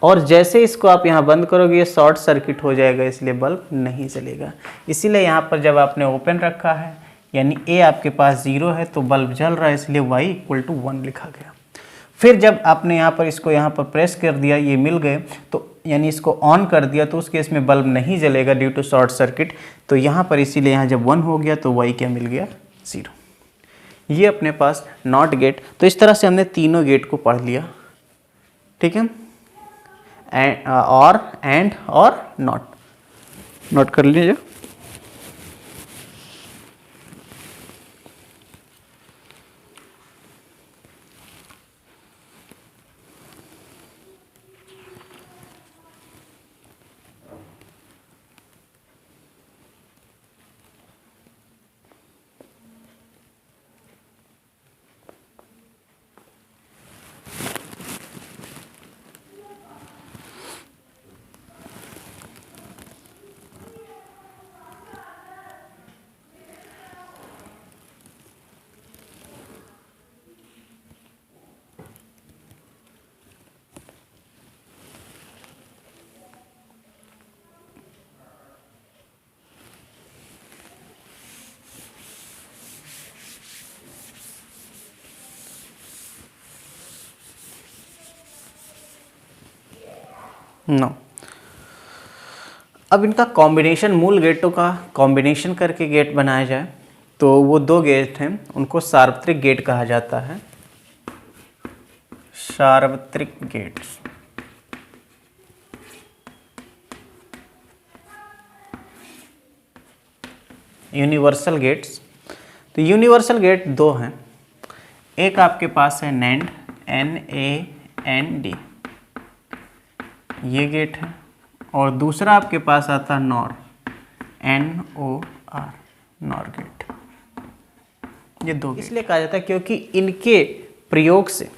और जैसे इसको आप यहाँ बंद करोगे ये शॉर्ट सर्किट हो जाएगा, इसलिए बल्ब नहीं चलेगा। इसीलिए यहाँ पर जब आपने ओपन रखा है यानी ए आपके पास 0 है तो बल्ब जल रहा है, इसलिए y इक्वल टू 1 लिखा गया। फिर जब आपने यहाँ पर इसको यहाँ पर प्रेस कर दिया, ये मिल गए, तो यानी इसको ऑन कर दिया, तो उस केस में बल्ब नहीं जलेगा ड्यू टू शॉर्ट सर्किट। तो यहाँ पर इसीलिए यहाँ जब 1 हो गया तो y क्या मिल गया, 0। ये अपने पास नॉट गेट। तो इस तरह से हमने तीनों गेट को पढ़ लिया। ठीक है, और एंड और नॉट, नोट कर लीजिए। नो, अब इनका कॉम्बिनेशन, मूल गेटों का कॉम्बिनेशन करके गेट बनाया जाए तो वो दो गेट हैं, उनको सार्वत्रिक गेट कहा जाता है। सार्वत्रिक गेट्स। Universal gates. तो यूनिवर्सल गेट दो हैं, एक आपके पास है नैंड, NAND, ये गेट है, और दूसरा आपके पास आता है नॉर, NOR, नॉर गेट। ये दो इसलिए कहा जाता है क्योंकि इनके प्रयोग से,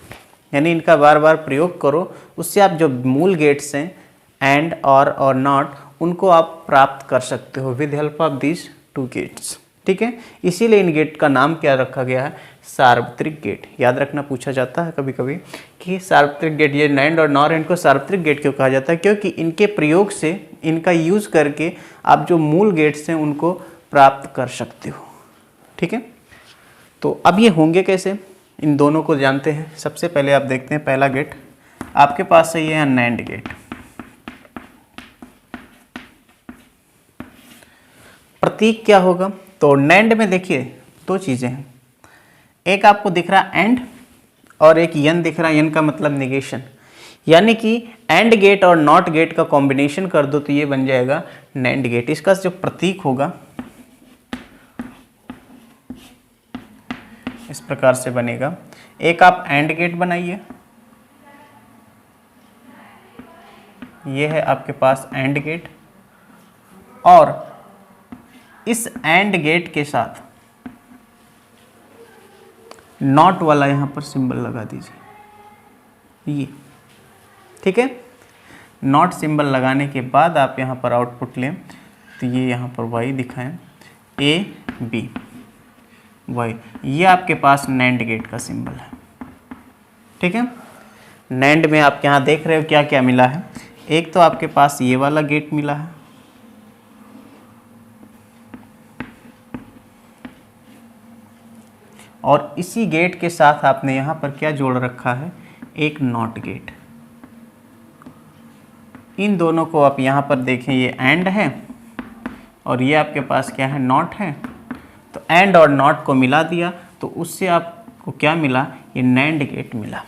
यानी इनका बार बार प्रयोग करो, उससे आप जो मूल गेट्स हैं एंड और नॉट, उनको आप प्राप्त कर सकते हो with help of this two gates. ठीक है, इसीलिए इन गेट का नाम क्या रखा गया है, सार्वत्रिक गेट। याद रखना, पूछा जाता है कभी कभी कि सार्वत्रिक गेट, ये नैंड और नॉर, इनको सार्वत्रिक गेट क्यों कहा जाता है, क्योंकि इनके प्रयोग से, इनका यूज़ करके आप जो मूल गेट्स हैं उनको प्राप्त कर सकते हो। ठीक है, तो अब ये होंगे कैसे, इन दोनों को जानते हैं। सबसे पहले आप देखते हैं पहला गेट आपके पास है, ये है नैंड गेट। प्रतीक क्या होगा, तो नैंड में देखिए दो चीज़ें हैं, एक आपको दिख रहा है एंड और एक यन दिख रहा है। यन का मतलब निगेशन, यानी कि एंड गेट और नॉट गेट का कॉम्बिनेशन कर दो तो ये बन जाएगा नैंड गेट। इसका जो प्रतीक होगा इस प्रकार से बनेगा। एक आप एंड गेट बनाइए, ये है आपके पास एंड गेट, और इस एंड गेट के साथ नॉट वाला यहां पर सिंबल लगा दीजिए, ये ठीक है। नॉट सिंबल लगाने के बाद आप यहां पर आउटपुट लें तो ये यहां पर y दिखाएं, a b y, ये आपके पास नैंड गेट का सिंबल है, ठीक है। नैंड में आप यहां देख रहे हो क्या क्या मिला है, एक तो आपके पास ये वाला गेट मिला है, और इसी गेट के साथ आपने यहाँ पर क्या जोड़ रखा है, एक नॉट गेट। इन दोनों को आप यहाँ पर देखें, ये एंड है और ये आपके पास क्या है, नॉट है। तो एंड और नॉट को मिला दिया तो उससे आपको क्या मिला, ये नैंड गेट मिला,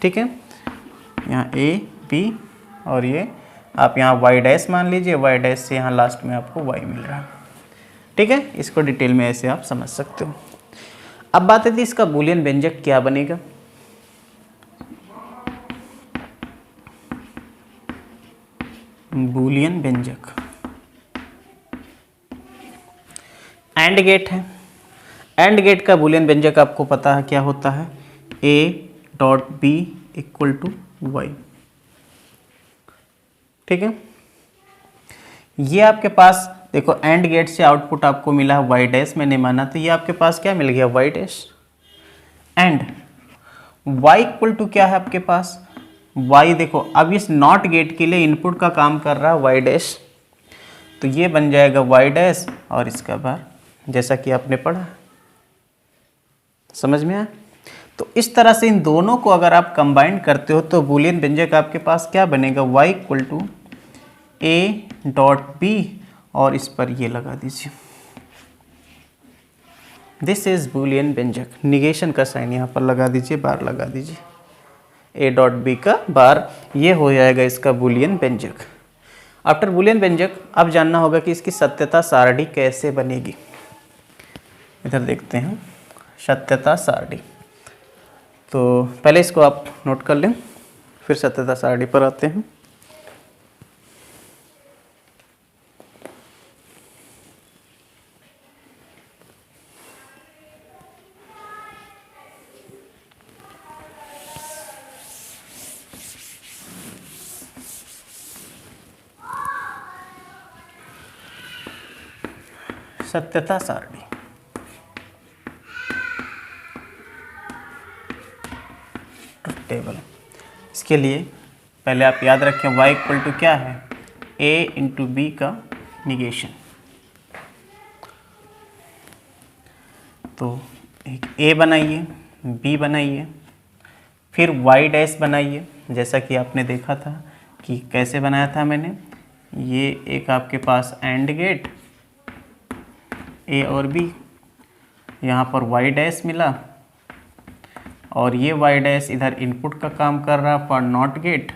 ठीक है। यहाँ ए बी और ये आप यहाँ वाई डैश मान लीजिए, वाई डैश से यहाँ लास्ट में आपको वाई मिल रहा है, ठीक है। इसको डिटेल में ऐसे आप समझ सकते हो। अब बात है इसका बूलियन व्यंजक क्या बनेगा। बूलियन व्यंजक एंड गेट है, एंड गेट का बूलियन व्यंजक आपको पता है क्या होता है, A dot B equal to Y, ठीक है। ये आपके पास देखो एंड गेट से आउटपुट आपको मिला है वाई डैश, मैंने माना, तो ये आपके पास क्या मिल गया, Y dash. And Y equal to क्या है आपके पास, वाई देखो अब इस नॉट गेट के लिए इनपुट का काम कर रहा है वाई डैश, तो ये बन जाएगा वाई डैश और इसका बार, जैसा कि आपने पढ़ा, समझ में आया। तो इस तरह से इन दोनों को अगर आप कंबाइन करते हो तो बूलियन व्यंजक आपके पास क्या बनेगा, Y equal to A dot B, और इस पर ये लगा दीजिए, दिस इज बूलियन व्यंजक। निगेशन का साइन यहाँ पर लगा दीजिए, बार लगा दीजिए, ए डॉट बी का बार, ये हो जाएगा इसका बूलियन व्यंजक। आफ्टर बूलियन व्यंजक अब जानना होगा कि इसकी सत्यता सारणी कैसे बनेगी। इधर देखते हैं सत्यता सारणी, तो पहले इसको आप नोट कर लें, फिर सत्यता सारणी पर आते हैं। सत्यता सारणी, टेबल। इसके लिए पहले आप याद रखें y इक्वल टू क्या है, a इंटू बी का निगेशन। तो एक a बनाइए, b बनाइए, फिर y डैश बनाइए, जैसा कि आपने देखा था कि कैसे बनाया था मैंने। ये एक आपके पास एंड गेट a और b, यहाँ पर y डैश मिला, और ये y डैश इधर इनपुट का काम कर रहा फॉर नॉट गेट,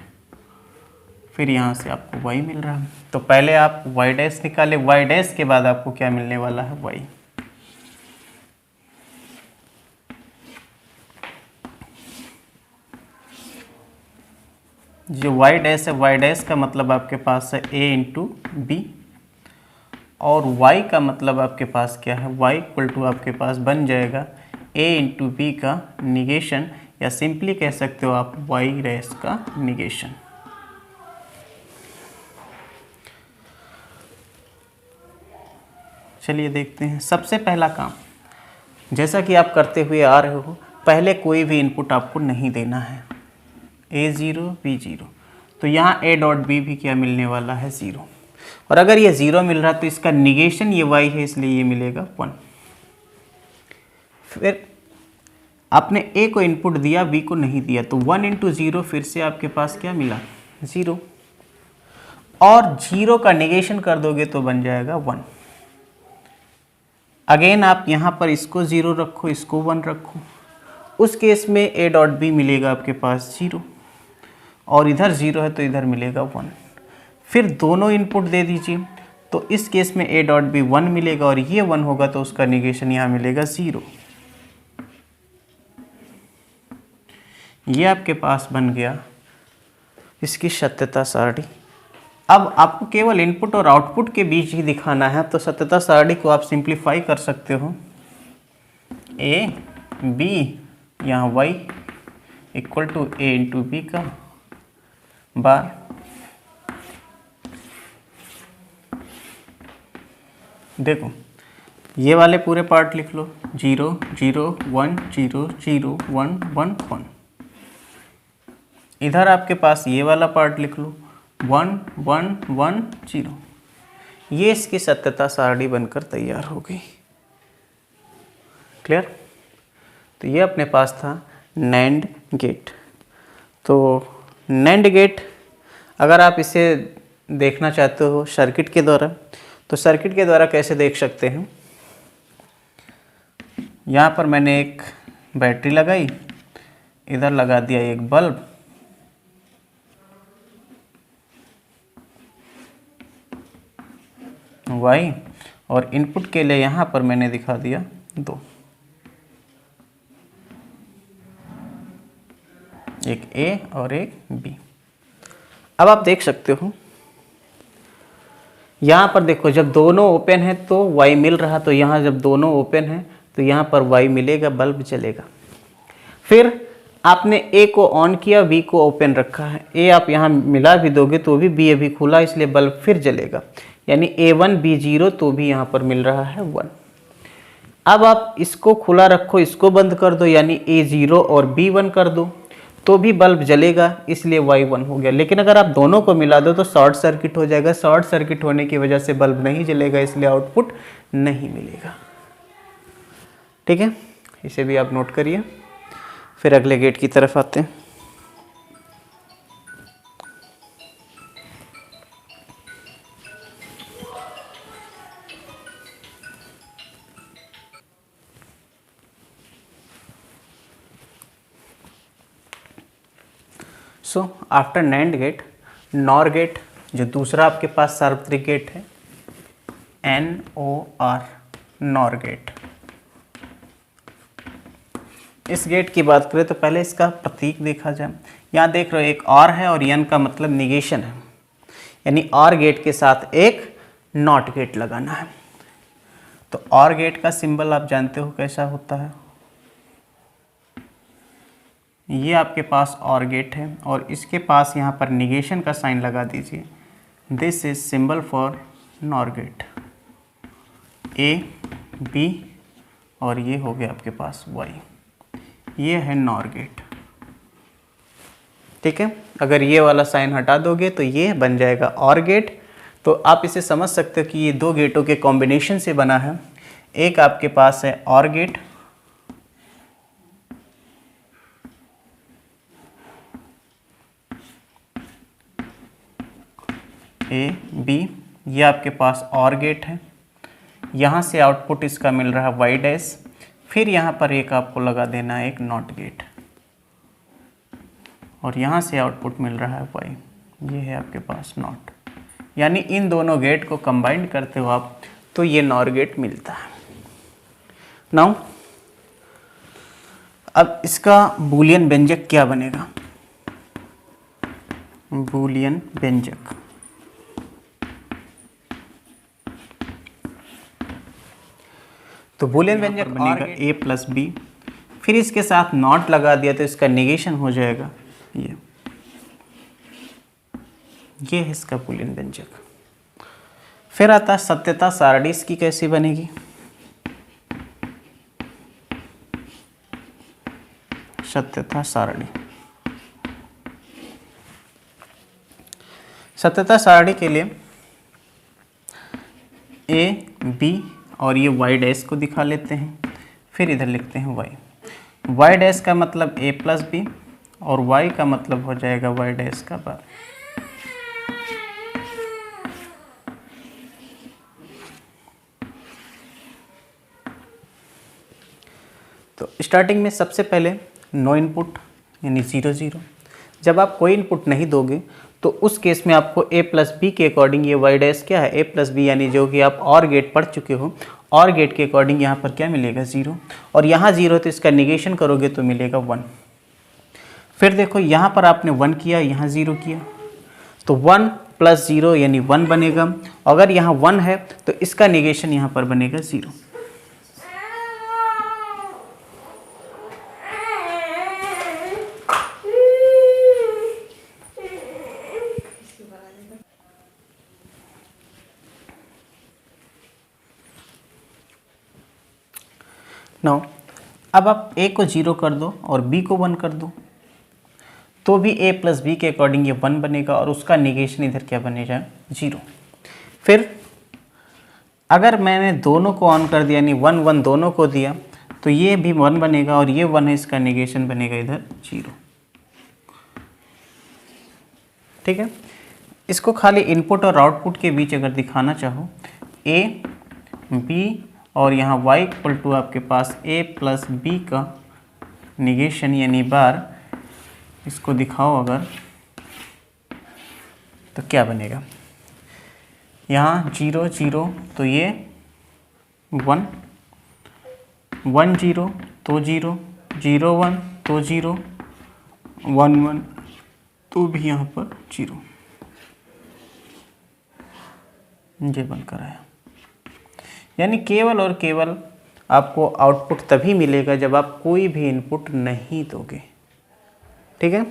फिर यहाँ से आपको y मिल रहा है। तो पहले आप y डैश निकाले, y डैश के बाद आपको क्या मिलने वाला है, y। जो y डैश है, y डैश का मतलब आपके पास है a इंटू बी, और y का मतलब आपके पास क्या है, y इक्वल टू आपके पास बन जाएगा a इंटू बी का निगेशन, या सिंपली कह सकते हो आप y डैश का निगेशन। चलिए देखते हैं। सबसे पहला काम, जैसा कि आप करते हुए आ रहे हो, पहले कोई भी इनपुट आपको नहीं देना है, a0 b0, तो यहाँ a डॉट बी भी क्या मिलने वाला है, 0। और अगर ये 0 मिल रहा है तो इसका निगेशन ये y है, इसलिए ये मिलेगा 1। फिर आपने ए को इनपुट दिया, बी को नहीं दिया, तो 1 इंटू 0 फिर से आपके पास क्या मिला 0, और 0 का नेगेशन कर दोगे तो बन जाएगा 1। अगेन आप यहाँ पर इसको 0 रखो, इसको 1 रखो, उस केस में ए डॉट बी मिलेगा आपके पास 0, और इधर 0 है तो इधर मिलेगा 1। फिर दोनों इनपुट दे दीजिए, तो इस केस में ए डॉट बी 1 मिलेगा और ये 1 होगा तो उसका निगेशन यहाँ मिलेगा 0। ये आपके पास बन गया इसकी सत्यता सारणी। अब आपको केवल इनपुट और आउटपुट के बीच ही दिखाना है, तो सत्यता सारणी को आप सिंप्लीफाई कर सकते हो। ए बी यहाँ y equal to A into B का बार देखो ये वाले पूरे पार्ट लिख लो, 0 0 1 0 0 1 1 1। इधर आपके पास ये वाला पार्ट लिख लो, 1 1 1 0। ये इसकी सत्यता सारणी बनकर तैयार हो गई। क्लियर? तो ये अपने पास था नैंड गेट। तो नैंड गेट अगर आप इसे देखना चाहते हो सर्किट के द्वारा, तो सर्किट के द्वारा कैसे देख सकते हैं। यहाँ पर मैंने एक बैटरी लगाई, इधर लगा दिया एक बल्ब, वाई, और इनपुट के लिए यहाँ पर मैंने दिखा दिया 2, एक ए और एक बी। अब आप देख सकते हो यहाँ पर देखो, जब दोनों ओपन है तो वाई मिल रहा, तो यहाँ जब दोनों ओपन है तो यहाँ पर वाई मिलेगा, बल्ब जलेगा। फिर आपने ए को ऑन किया, बी को ओपन रखा है, ए आप यहाँ मिला भी दोगे तो भी बी अभी खुला, इसलिए बल्ब फिर जलेगा, यानी A1 B0 तो भी यहाँ पर मिल रहा है 1। अब आप इसको खुला रखो, इसको बंद कर दो, यानी A0 और B1 कर दो तो भी बल्ब जलेगा, इसलिए Y1 हो गया। लेकिन अगर आप दोनों को मिला दो तो शॉर्ट सर्किट हो जाएगा, शॉर्ट सर्किट होने की वजह से बल्ब नहीं जलेगा, इसलिए आउटपुट नहीं मिलेगा। ठीक है, इसे भी आप नोट करिए। फिर अगले गेट की तरफ आते हैं। So after NAND gate, NOR gate, जो दूसरा आपके पास सार्वत्रिक गेट है, NOR, नॉर गेट। इस गेट की बात करें तो पहले इसका प्रतीक देखा जाए। यहाँ देख रहे हो एक और है और n का मतलब निगेशन है, यानी और गेट के साथ एक नॉट गेट लगाना है। तो और गेट का सिंबल आप जानते हो कैसा होता है। ये आपके पास और गेट है और इसके पास यहाँ पर निगेशन का साइन लगा दीजिए। This is symbol for NOR gate, A B, और ये हो गया आपके पास वाई, ये है नॉर गेट। ठीक है, अगर ये वाला साइन हटा दोगे तो ये बन जाएगा और गेट। तो आप इसे समझ सकते हो कि ये दो गेटों के कॉम्बिनेशन से बना है। एक आपके पास है और गेट, ए बी, ये आपके पास और गेट है, यहाँ से आउटपुट इसका मिल रहा है वाई डैश, फिर यहाँ पर एक आपको लगा देना है एक नॉट गेट, और यहाँ से आउटपुट मिल रहा है वाई, ये है आपके पास नॉट। यानी इन दोनों गेट को कंबाइन करते हो आप तो ये नॉर गेट मिलता है। नाउ अब इसका बूलियन व्यंजक क्या बनेगा। बूलियन व्यंजक तो बूलियन व्यंजक बनेगा a प्लस बी, फिर इसके साथ नॉट लगा दिया तो इसका निगेशन हो जाएगा ये है इसका बूलियन व्यंजक। फिर आता है सत्यता सारणी, इसकी कैसी बनेगी। सत्यता सारणी, सत्यता सारणी के लिए ए बी और ये वाई डैश को दिखा लेते हैं, फिर इधर लिखते हैं वाई। वाई डैश का मतलब ए प्लस बी और वाई का मतलब हो जाएगा वाई डैश का बार। तो स्टार्टिंग में सबसे पहले नो इनपुट यानी 0 0। जब आप कोई इनपुट नहीं दोगे तो उस केस में आपको ए प्लस बी के अकॉर्डिंग ये वाई डैश क्या है, ए प्लस बी, यानी जो कि आप और गेट पढ़ चुके हो, और गेट के अकॉर्डिंग यहाँ पर क्या मिलेगा 0, और यहाँ 0 तो इसका निगेशन करोगे तो मिलेगा 1। फिर देखो यहाँ पर आपने 1 किया, यहाँ 0 किया, तो 1 प्लस 0 यानी 1 बनेगा। अगर यहाँ 1 है तो इसका निगेशन यहाँ पर बनेगा 0। नाउ अब आप a को 0 कर दो और b को 1 कर दो तो भी a प्लस बी के अकॉर्डिंग ये 1 बनेगा और उसका निगेशन इधर क्या बनेगा 0। फिर अगर मैंने दोनों को ऑन कर दिया यानी 1 1 दोनों को दिया तो ये भी 1 बनेगा और ये 1 है, इसका निगेशन बनेगा इधर 0। ठीक है, इसको खाली इनपुट और आउटपुट के बीच अगर दिखाना चाहो a b और यहाँ y इक्वल टू आपके पास a प्लस बी का निगेशन यानी बार, इसको दिखाओ अगर तो क्या बनेगा, यहाँ 0 0 तो ये 1 1 0 तो 0 0 1 तो 0 1 1 तो भी यहाँ पर 0, ये बनकर आया। यानी केवल और केवल आपको आउटपुट तभी मिलेगा जब आप कोई भी इनपुट नहीं दोगे। ठीक है,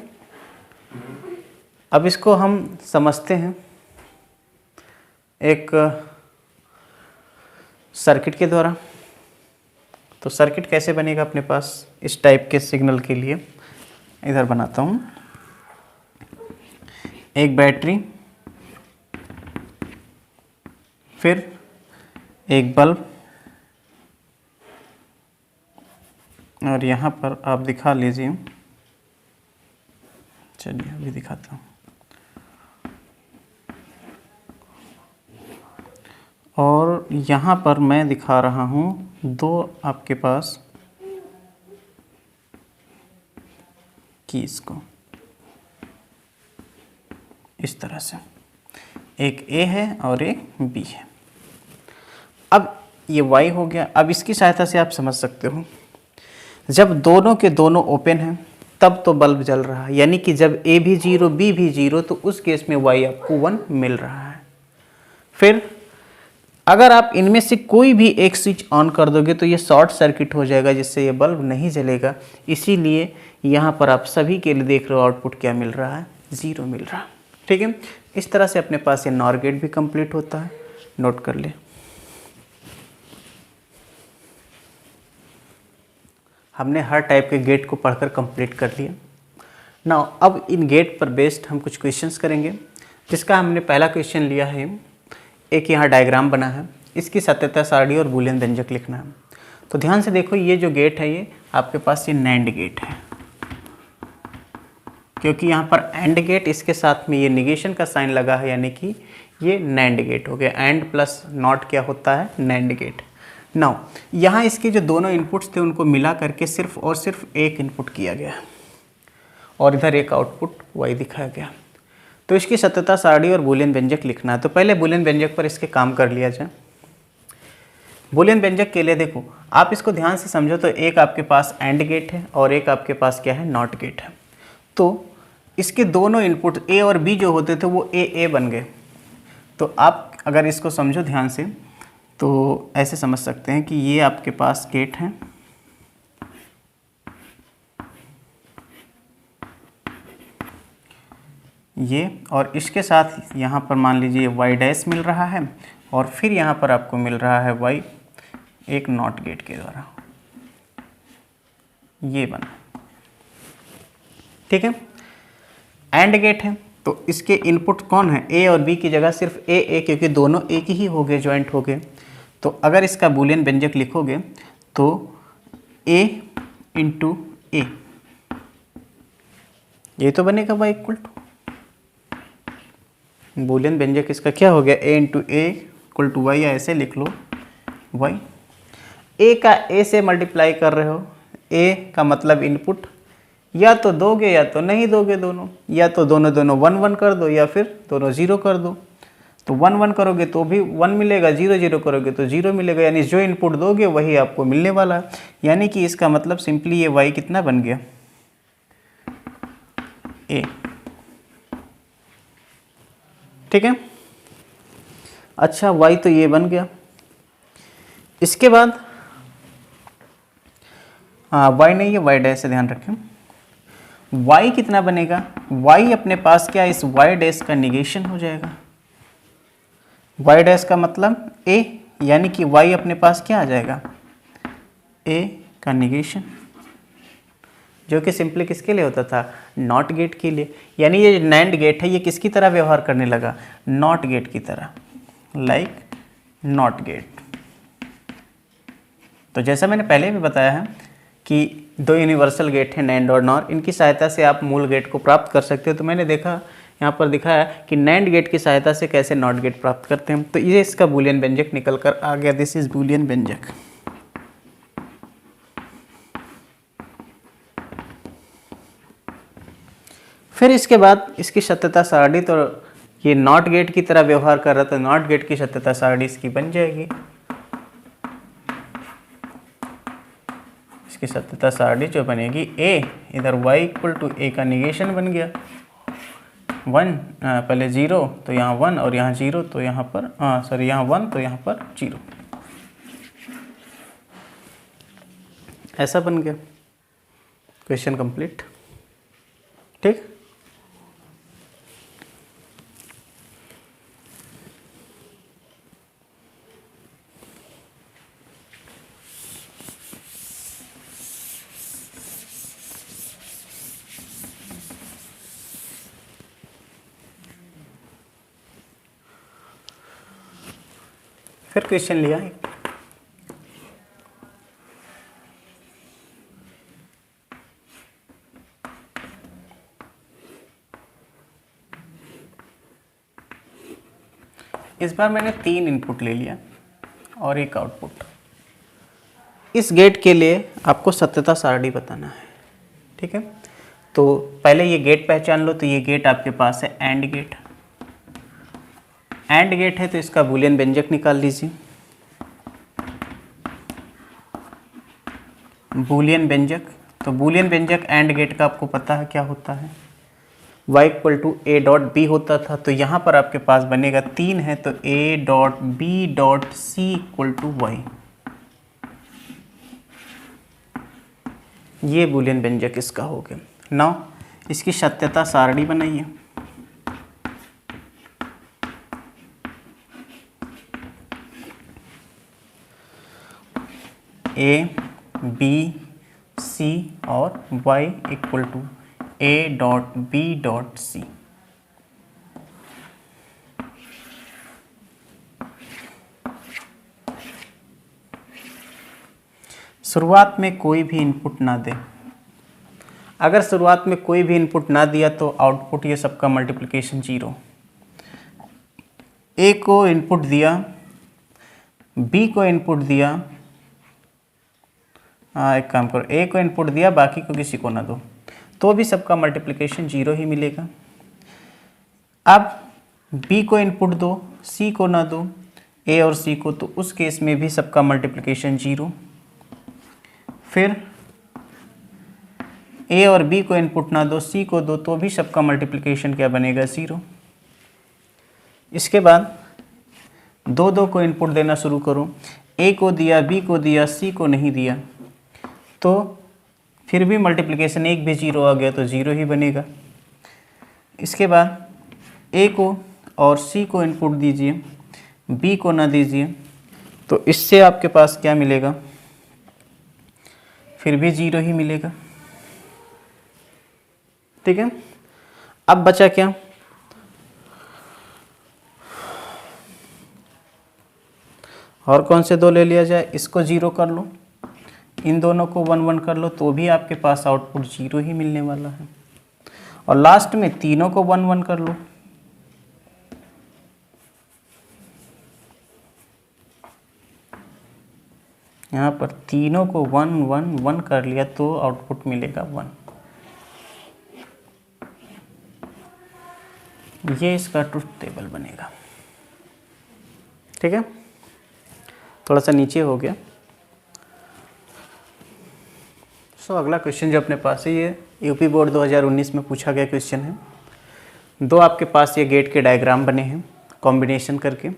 अब इसको हम समझते हैं एक सर्किट के द्वारा। तो सर्किट कैसे बनेगा अपने पास इस टाइप के सिग्नल के लिए, इधर बनाता हूँ। एक बैटरी, फिर एक बल्ब, और यहाँ पर आप दिखा लीजिए, चलिए अभी दिखाता हूँ। और यहाँ पर मैं दिखा रहा हूँ दो आपके पास कीज को इस तरह से, एक A है और एक B है। अब ये Y हो गया। अब इसकी सहायता से आप समझ सकते हो जब दोनों के दोनों ओपन हैं तब तो बल्ब जल रहा है, यानी कि जब A भी 0 B भी 0 तो उस केस में Y आपको 1 मिल रहा है। फिर अगर आप इनमें से कोई भी एक स्विच ऑन कर दोगे तो ये शॉर्ट सर्किट हो जाएगा, जिससे ये बल्ब नहीं जलेगा। इसीलिए यहाँ पर आप सभी के लिए देख रहे हो आउटपुट क्या मिल रहा है, 0 मिल रहा है। ठीक है, इस तरह से अपने पास ये नॉर गेट भी कंप्लीट होता है, नोट कर ले। हमने हर टाइप के गेट को पढ़कर कंप्लीट कर लिया। नाउ अब इन गेट पर बेस्ड हम कुछ क्वेश्चंस करेंगे, जिसका हमने पहला क्वेश्चन लिया है, एक यहाँ डायग्राम बना है, इसकी सत्यता सारणी और बूलियन व्यंजक लिखना है। तो ध्यान से देखो, ये जो गेट है ये आपके पास ये नैंड गेट है, क्योंकि यहाँ पर एंड गेट इसके साथ में ये निगेशन का साइन लगा है, यानी कि ये नैंड गेट हो गया। एंड प्लस नॉट क्या होता है, नैंड गेट। नाउ यहाँ इसके जो दोनों इनपुट्स थे उनको मिला करके सिर्फ और सिर्फ एक इनपुट किया गया और इधर एक आउटपुट y दिखाया गया। तो इसकी सत्यता सारणी और बूलियन व्यंजक लिखना है। तो पहले बूलियन व्यंजक पर इसके काम कर लिया जाए। बूलियन व्यंजक के लिए देखो, आप इसको ध्यान से समझो तो एक आपके पास एंड गेट है और एक आपके पास क्या है, नॉट गेट है। तो इसके दोनों इनपुट a और b जो होते थे वो a बन गए। तो आप अगर इसको समझो ध्यान से तो ऐसे समझ सकते हैं कि ये आपके पास गेट है, ये, और इसके साथ यहाँ पर मान लीजिए y डैश मिल रहा है और फिर यहाँ पर आपको मिल रहा है y एक नॉट गेट के द्वारा, ये बना। ठीक है, एंड गेट है तो इसके इनपुट कौन है, a और b की जगह सिर्फ a, क्योंकि दोनों एक ही हो गए, ज्वाइंट हो गए। तो अगर इसका बूलियन व्यंजक लिखोगे तो ए इंटू ए, ये तो बनेगा y इक्वल टू, बूलियन व्यंजक इसका क्या हो गया, a into A equal to Y, या ऐसे लिख लो y। a का a से मल्टीप्लाई कर रहे हो, a का मतलब इनपुट, या तो दोगे या तो नहीं दोगे दोनों, या तो दोनों दोनों 1 1 कर दो या फिर दोनों 0 कर दो। तो 1 1 करोगे तो भी 1 मिलेगा, 0 0 करोगे तो 0 मिलेगा, यानी जो इनपुट दोगे वही आपको मिलने वाला है। यानी कि इसका मतलब सिंपली ये y कितना बन गया, a। ठीक है, अच्छा y तो ये बन गया। इसके बाद हाँ y नहीं है, y डैश से ध्यान रखें, y कितना बनेगा, y अपने पास क्या, इस y डैश का निगेशन हो जाएगा। y डैश का मतलब a, यानी कि y अपने पास क्या आ जाएगा, a का निगेशन, जो कि सिंपली किसके लिए होता था, नॉट गेट के लिए। यानी ये नैंड गेट है, ये किसकी तरह व्यवहार करने लगा, नॉट गेट की तरह, लाइक नॉट गेट। तो जैसा मैंने पहले भी बताया है कि दो यूनिवर्सल गेट हैं नैंड और नॉर, इनकी सहायता से आप मूल गेट को प्राप्त कर सकते हो। तो मैंने देखा यहाँ पर दिखाया कि नैंड गेट की सहायता से कैसे नॉट गेट प्राप्त करते हैं। तो ये इसका बूलियन व्यंजक निकल कर आ गया, दिस इज बूलियन व्यंजक। फिर इसके बाद इसकी सत्यता सारणी, तो ये नॉट गेट की तरह व्यवहार कर रहा था, नॉट गेट की सत्यता सारणी इसकी बन जाएगी। इसकी सत्यता सारणी जो बनेगी, a इधर y इक्वल टू a का निगेशन बन गया, 1 पहले 0 तो यहाँ 1 और यहाँ 0 तो यहाँ पर सॉरी यहाँ 1 तो यहाँ पर 0, ऐसा बन गया। Question complete. ठीक, फिर क्वेश्चन लिया, इस बार मैंने 3 इनपुट ले लिया और एक आउटपुट। इस गेट के लिए आपको सत्यता सारणी बताना है। ठीक है, तो पहले ये गेट पहचान लो। तो ये गेट आपके पास है एंड गेट, एंड गेट है तो इसका बूलियन व्यंजक निकाल लीजिए। बूलियन व्यंजक, तो बूलियन व्यंजक एंड गेट का आपको पता है क्या होता है, y equal to a dot B होता था। तो यहाँ पर आपके पास बनेगा 3 है तो a dot B dot C equal to Y, ये बूलियन व्यंजक इसका हो गया। नाउ इसकी सत्यता सारणी बनाइए। a b c और y equal to a dot b dot c। शुरुआत में कोई भी इनपुट ना दे। अगर शुरुआत में कोई भी इनपुट ना दिया तो आउटपुट ये सबका मल्टीप्लिकेशन 0। a को इनपुट दिया, b को इनपुट दिया, एक काम करो, a को इनपुट दिया बाकी को किसी को ना दो, तो भी सबका मल्टीप्लिकेशन 0 ही मिलेगा। अब b को इनपुट दो, c को ना दो, a और c को, तो उस केस में भी सबका मल्टीप्लिकेशन 0। फिर a और b को इनपुट ना दो, c को दो, तो भी सबका मल्टीप्लिकेशन क्या बनेगा, 0। इसके बाद 2 2 को इनपुट देना शुरू करो, a को दिया, b को दिया, c को नहीं दिया, तो फिर भी मल्टीप्लिकेशन 1 भी 0 आ गया तो 0 ही बनेगा। इसके बाद a को और c को इनपुट दीजिए, b को ना दीजिए, तो इससे आपके पास क्या मिलेगा, फिर भी 0 ही मिलेगा। ठीक है, अब बचा क्या, और कौन से 2 ले लिया जाए, इसको 0 कर लो, इन दोनों को 1 1 कर लो तो भी आपके पास आउटपुट 0 ही मिलने वाला है। और लास्ट में तीनों को 1 1 कर लो, यहाँ पर तीनों को 1 1 1 कर लिया तो आउटपुट मिलेगा 1। ये इसका ट्रुथ टेबल बनेगा। ठीक है, थोड़ा सा नीचे हो गया। अगला क्वेश्चन जो अपने पास है ये यूपी बोर्ड 2019 में पूछा गया क्वेश्चन है। दो आपके पास ये गेट के डायग्राम बने हैं कॉम्बिनेशन करके,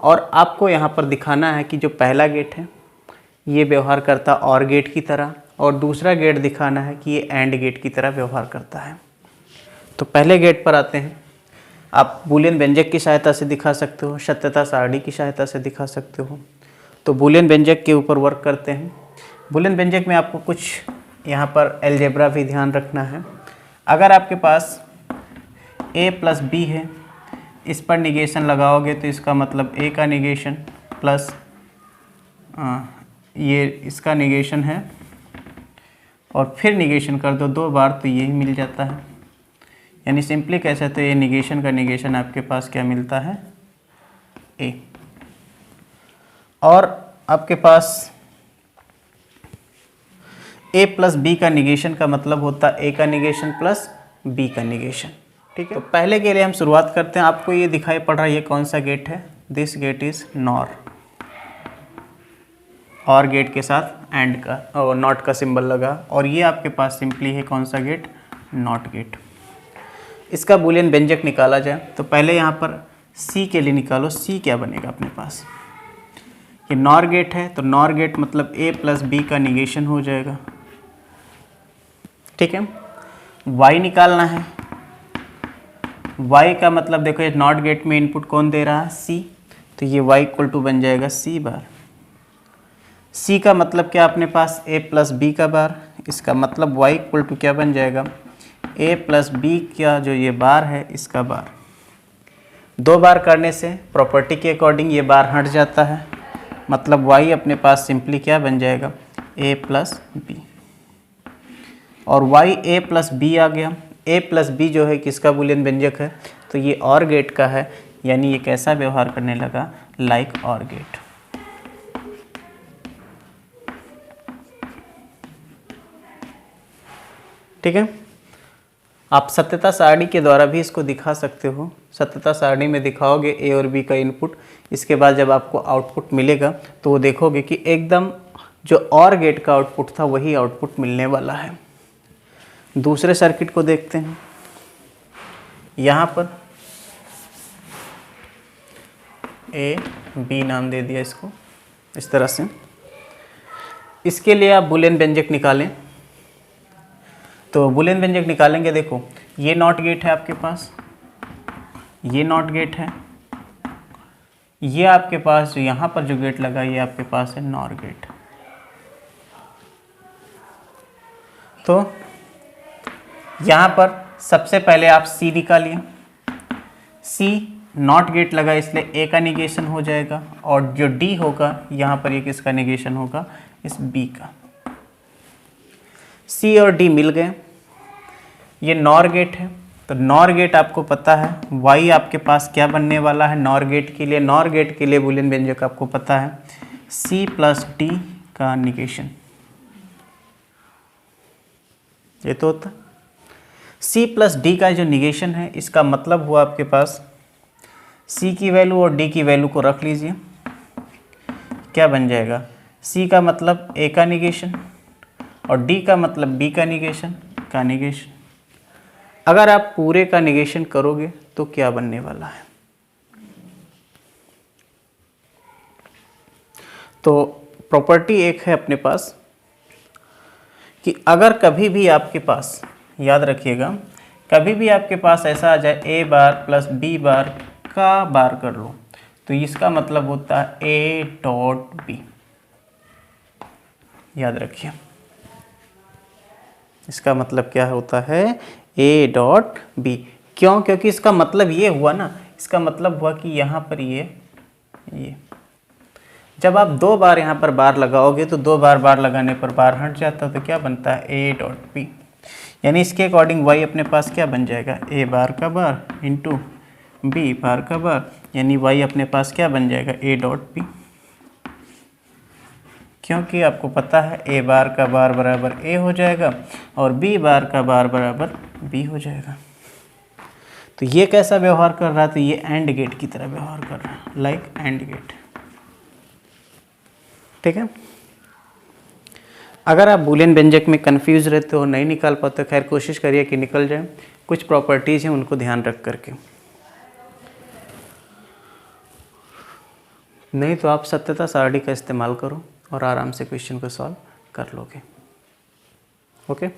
और आपको यहाँ पर दिखाना है कि जो पहला गेट है ये व्यवहार करता और गेट की तरह, और दूसरा गेट दिखाना है कि ये एंड गेट की तरह व्यवहार करता है। तो पहले गेट पर आते हैं। आप बूलियन व्यंजक की सहायता से दिखा सकते हो, सत्यता सारणी की सहायता से दिखा सकते हो। तो बूलियन व्यंजक के ऊपर वर्क करते हैं। बूलियन व्यंजक में आपको कुछ यहाँ पर अलजेब्रा भी ध्यान रखना है। अगर आपके पास a प्लस बी है, इस पर निगेशन लगाओगे तो इसका मतलब a का निगेशन प्लस ये इसका निगेशन है, और फिर निगेशन कर दो 2 बार तो यही मिल जाता है। यानी सिंपली कह सकते हो ये निगेशन का निगेशन आपके पास क्या मिलता है, a। और आपके पास a प्लस बी का निगेशन का मतलब होता है a का निगेशन प्लस b का निगेशन। ठीक है, तो पहले के लिए हम शुरुआत करते हैं। आपको ये दिखाई पड़ रहा है ये कौन सा गेट है, दिस गेट इज नॉर, और गेट के साथ एंड का और नॉट का सिंबल लगा, और ये आपके पास सिंपली है कौन सा गेट, नॉट गेट। इसका बूलियन व्यंजक निकाला जाए तो पहले यहाँ पर C के लिए निकालो। C क्या बनेगा अपने पास, ये नॉर गेट है तो नॉर गेट मतलब a प्लस बी का निगेशन हो जाएगा। ठीक है, y निकालना है। y का मतलब देखो ये नॉट गेट में इनपुट कौन दे रहा है, C, तो ये y इक्वल टू बन जाएगा C बार। C का मतलब क्या अपने पास a प्लस बी का बार, इसका मतलब y इक्वल टू क्या बन जाएगा, a प्लस बी का जो ये बार है इसका बार। 2 बार करने से प्रॉपर्टी के अकॉर्डिंग ये बार हट जाता है, मतलब y अपने पास सिंपली क्या बन जाएगा, a प्लस बी। और y a प्लस बी आ गया। a प्लस बी जो है किसका बूलियन व्यंजक है, तो ये और गेट का है, यानी ये कैसा व्यवहार करने लगा, लाइक और गेट। ठीक है, आप सत्यता सारणी के द्वारा भी इसको दिखा सकते हो। सत्यता सारणी में दिखाओगे a और b का इनपुट, इसके बाद जब आपको आउटपुट मिलेगा तो वो देखोगे कि एकदम जो और गेट का आउटपुट था वही आउटपुट मिलने वाला है। दूसरे सर्किट को देखते हैं। यहाँ पर a b नाम दे दिया इसको इस तरह से। इसके लिए आप बूलियन व्यंजक निकालें, तो बूलियन व्यंजक निकालेंगे। देखो ये नॉट गेट है आपके पास, ये नॉट गेट है, ये आपके पास जो यहाँ पर जो गेट लगा ये आपके पास है नॉर गेट। तो यहाँ पर सबसे पहले आप C निकालिए। C नॉट गेट लगा इसलिए A का निगेशन हो जाएगा, और जो D होगा यहाँ पर ये किसका निगेशन होगा, इस B का। C और D मिल गए। ये नॉर गेट है, तो नॉर गेट आपको पता है y आपके पास क्या बनने वाला है नॉर गेट के लिए। नॉर गेट के लिए बूलियन व्यंजक आपको पता है C प्लस D का निगेशन, ये तो होता। C प्लस D का जो निगेशन है इसका मतलब हुआ आपके पास C की वैल्यू और D की वैल्यू को रख लीजिए, क्या बन जाएगा, C का मतलब A का निगेशन और D का मतलब B का निगेशन। अगर आप पूरे का निगेशन करोगे तो क्या बनने वाला है, तो प्रॉपर्टी एक है अपने पास कि अगर कभी भी आपके पास, याद रखिएगा, कभी भी आपके पास ऐसा आ जाए A बार प्लस B बार का बार कर लो, तो इसका मतलब होता है A डॉट B। याद रखिए इसका मतलब क्या होता है, A डॉट B। क्यों, क्योंकि इसका मतलब ये हुआ ना, इसका मतलब हुआ कि यहाँ पर ये जब आप 2 बार यहाँ पर बार लगाओगे तो 2 बार बार लगाने पर बार हट जाता है, तो क्या बनता है ए डॉट पी, यानी इसके अकॉर्डिंग वाई अपने पास क्या बन जाएगा ए बार का बार इंटू बी बार का बार, यानी वाई अपने पास क्या बन जाएगा ए डॉट पी, क्योंकि आपको पता है ए बार का बार बराबर ए हो जाएगा और बी बार का बार बराबर बी हो जाएगा। तो ये कैसा व्यवहार कर रहा है, तो ये एंड गेट की तरह व्यवहार कर रहा है, लाइक एंड गेट। ठीक है, अगर आप बूलियन व्यंजक में कंफ्यूज रहते हो, नहीं निकाल पाते, खैर कोशिश करिए कि निकल जाए। कुछ प्रॉपर्टीज़ हैं उनको ध्यान रख करके, नहीं तो आप सत्यता सारणी का इस्तेमाल करो और आराम से क्वेश्चन को सॉल्व कर लोगे। ओके।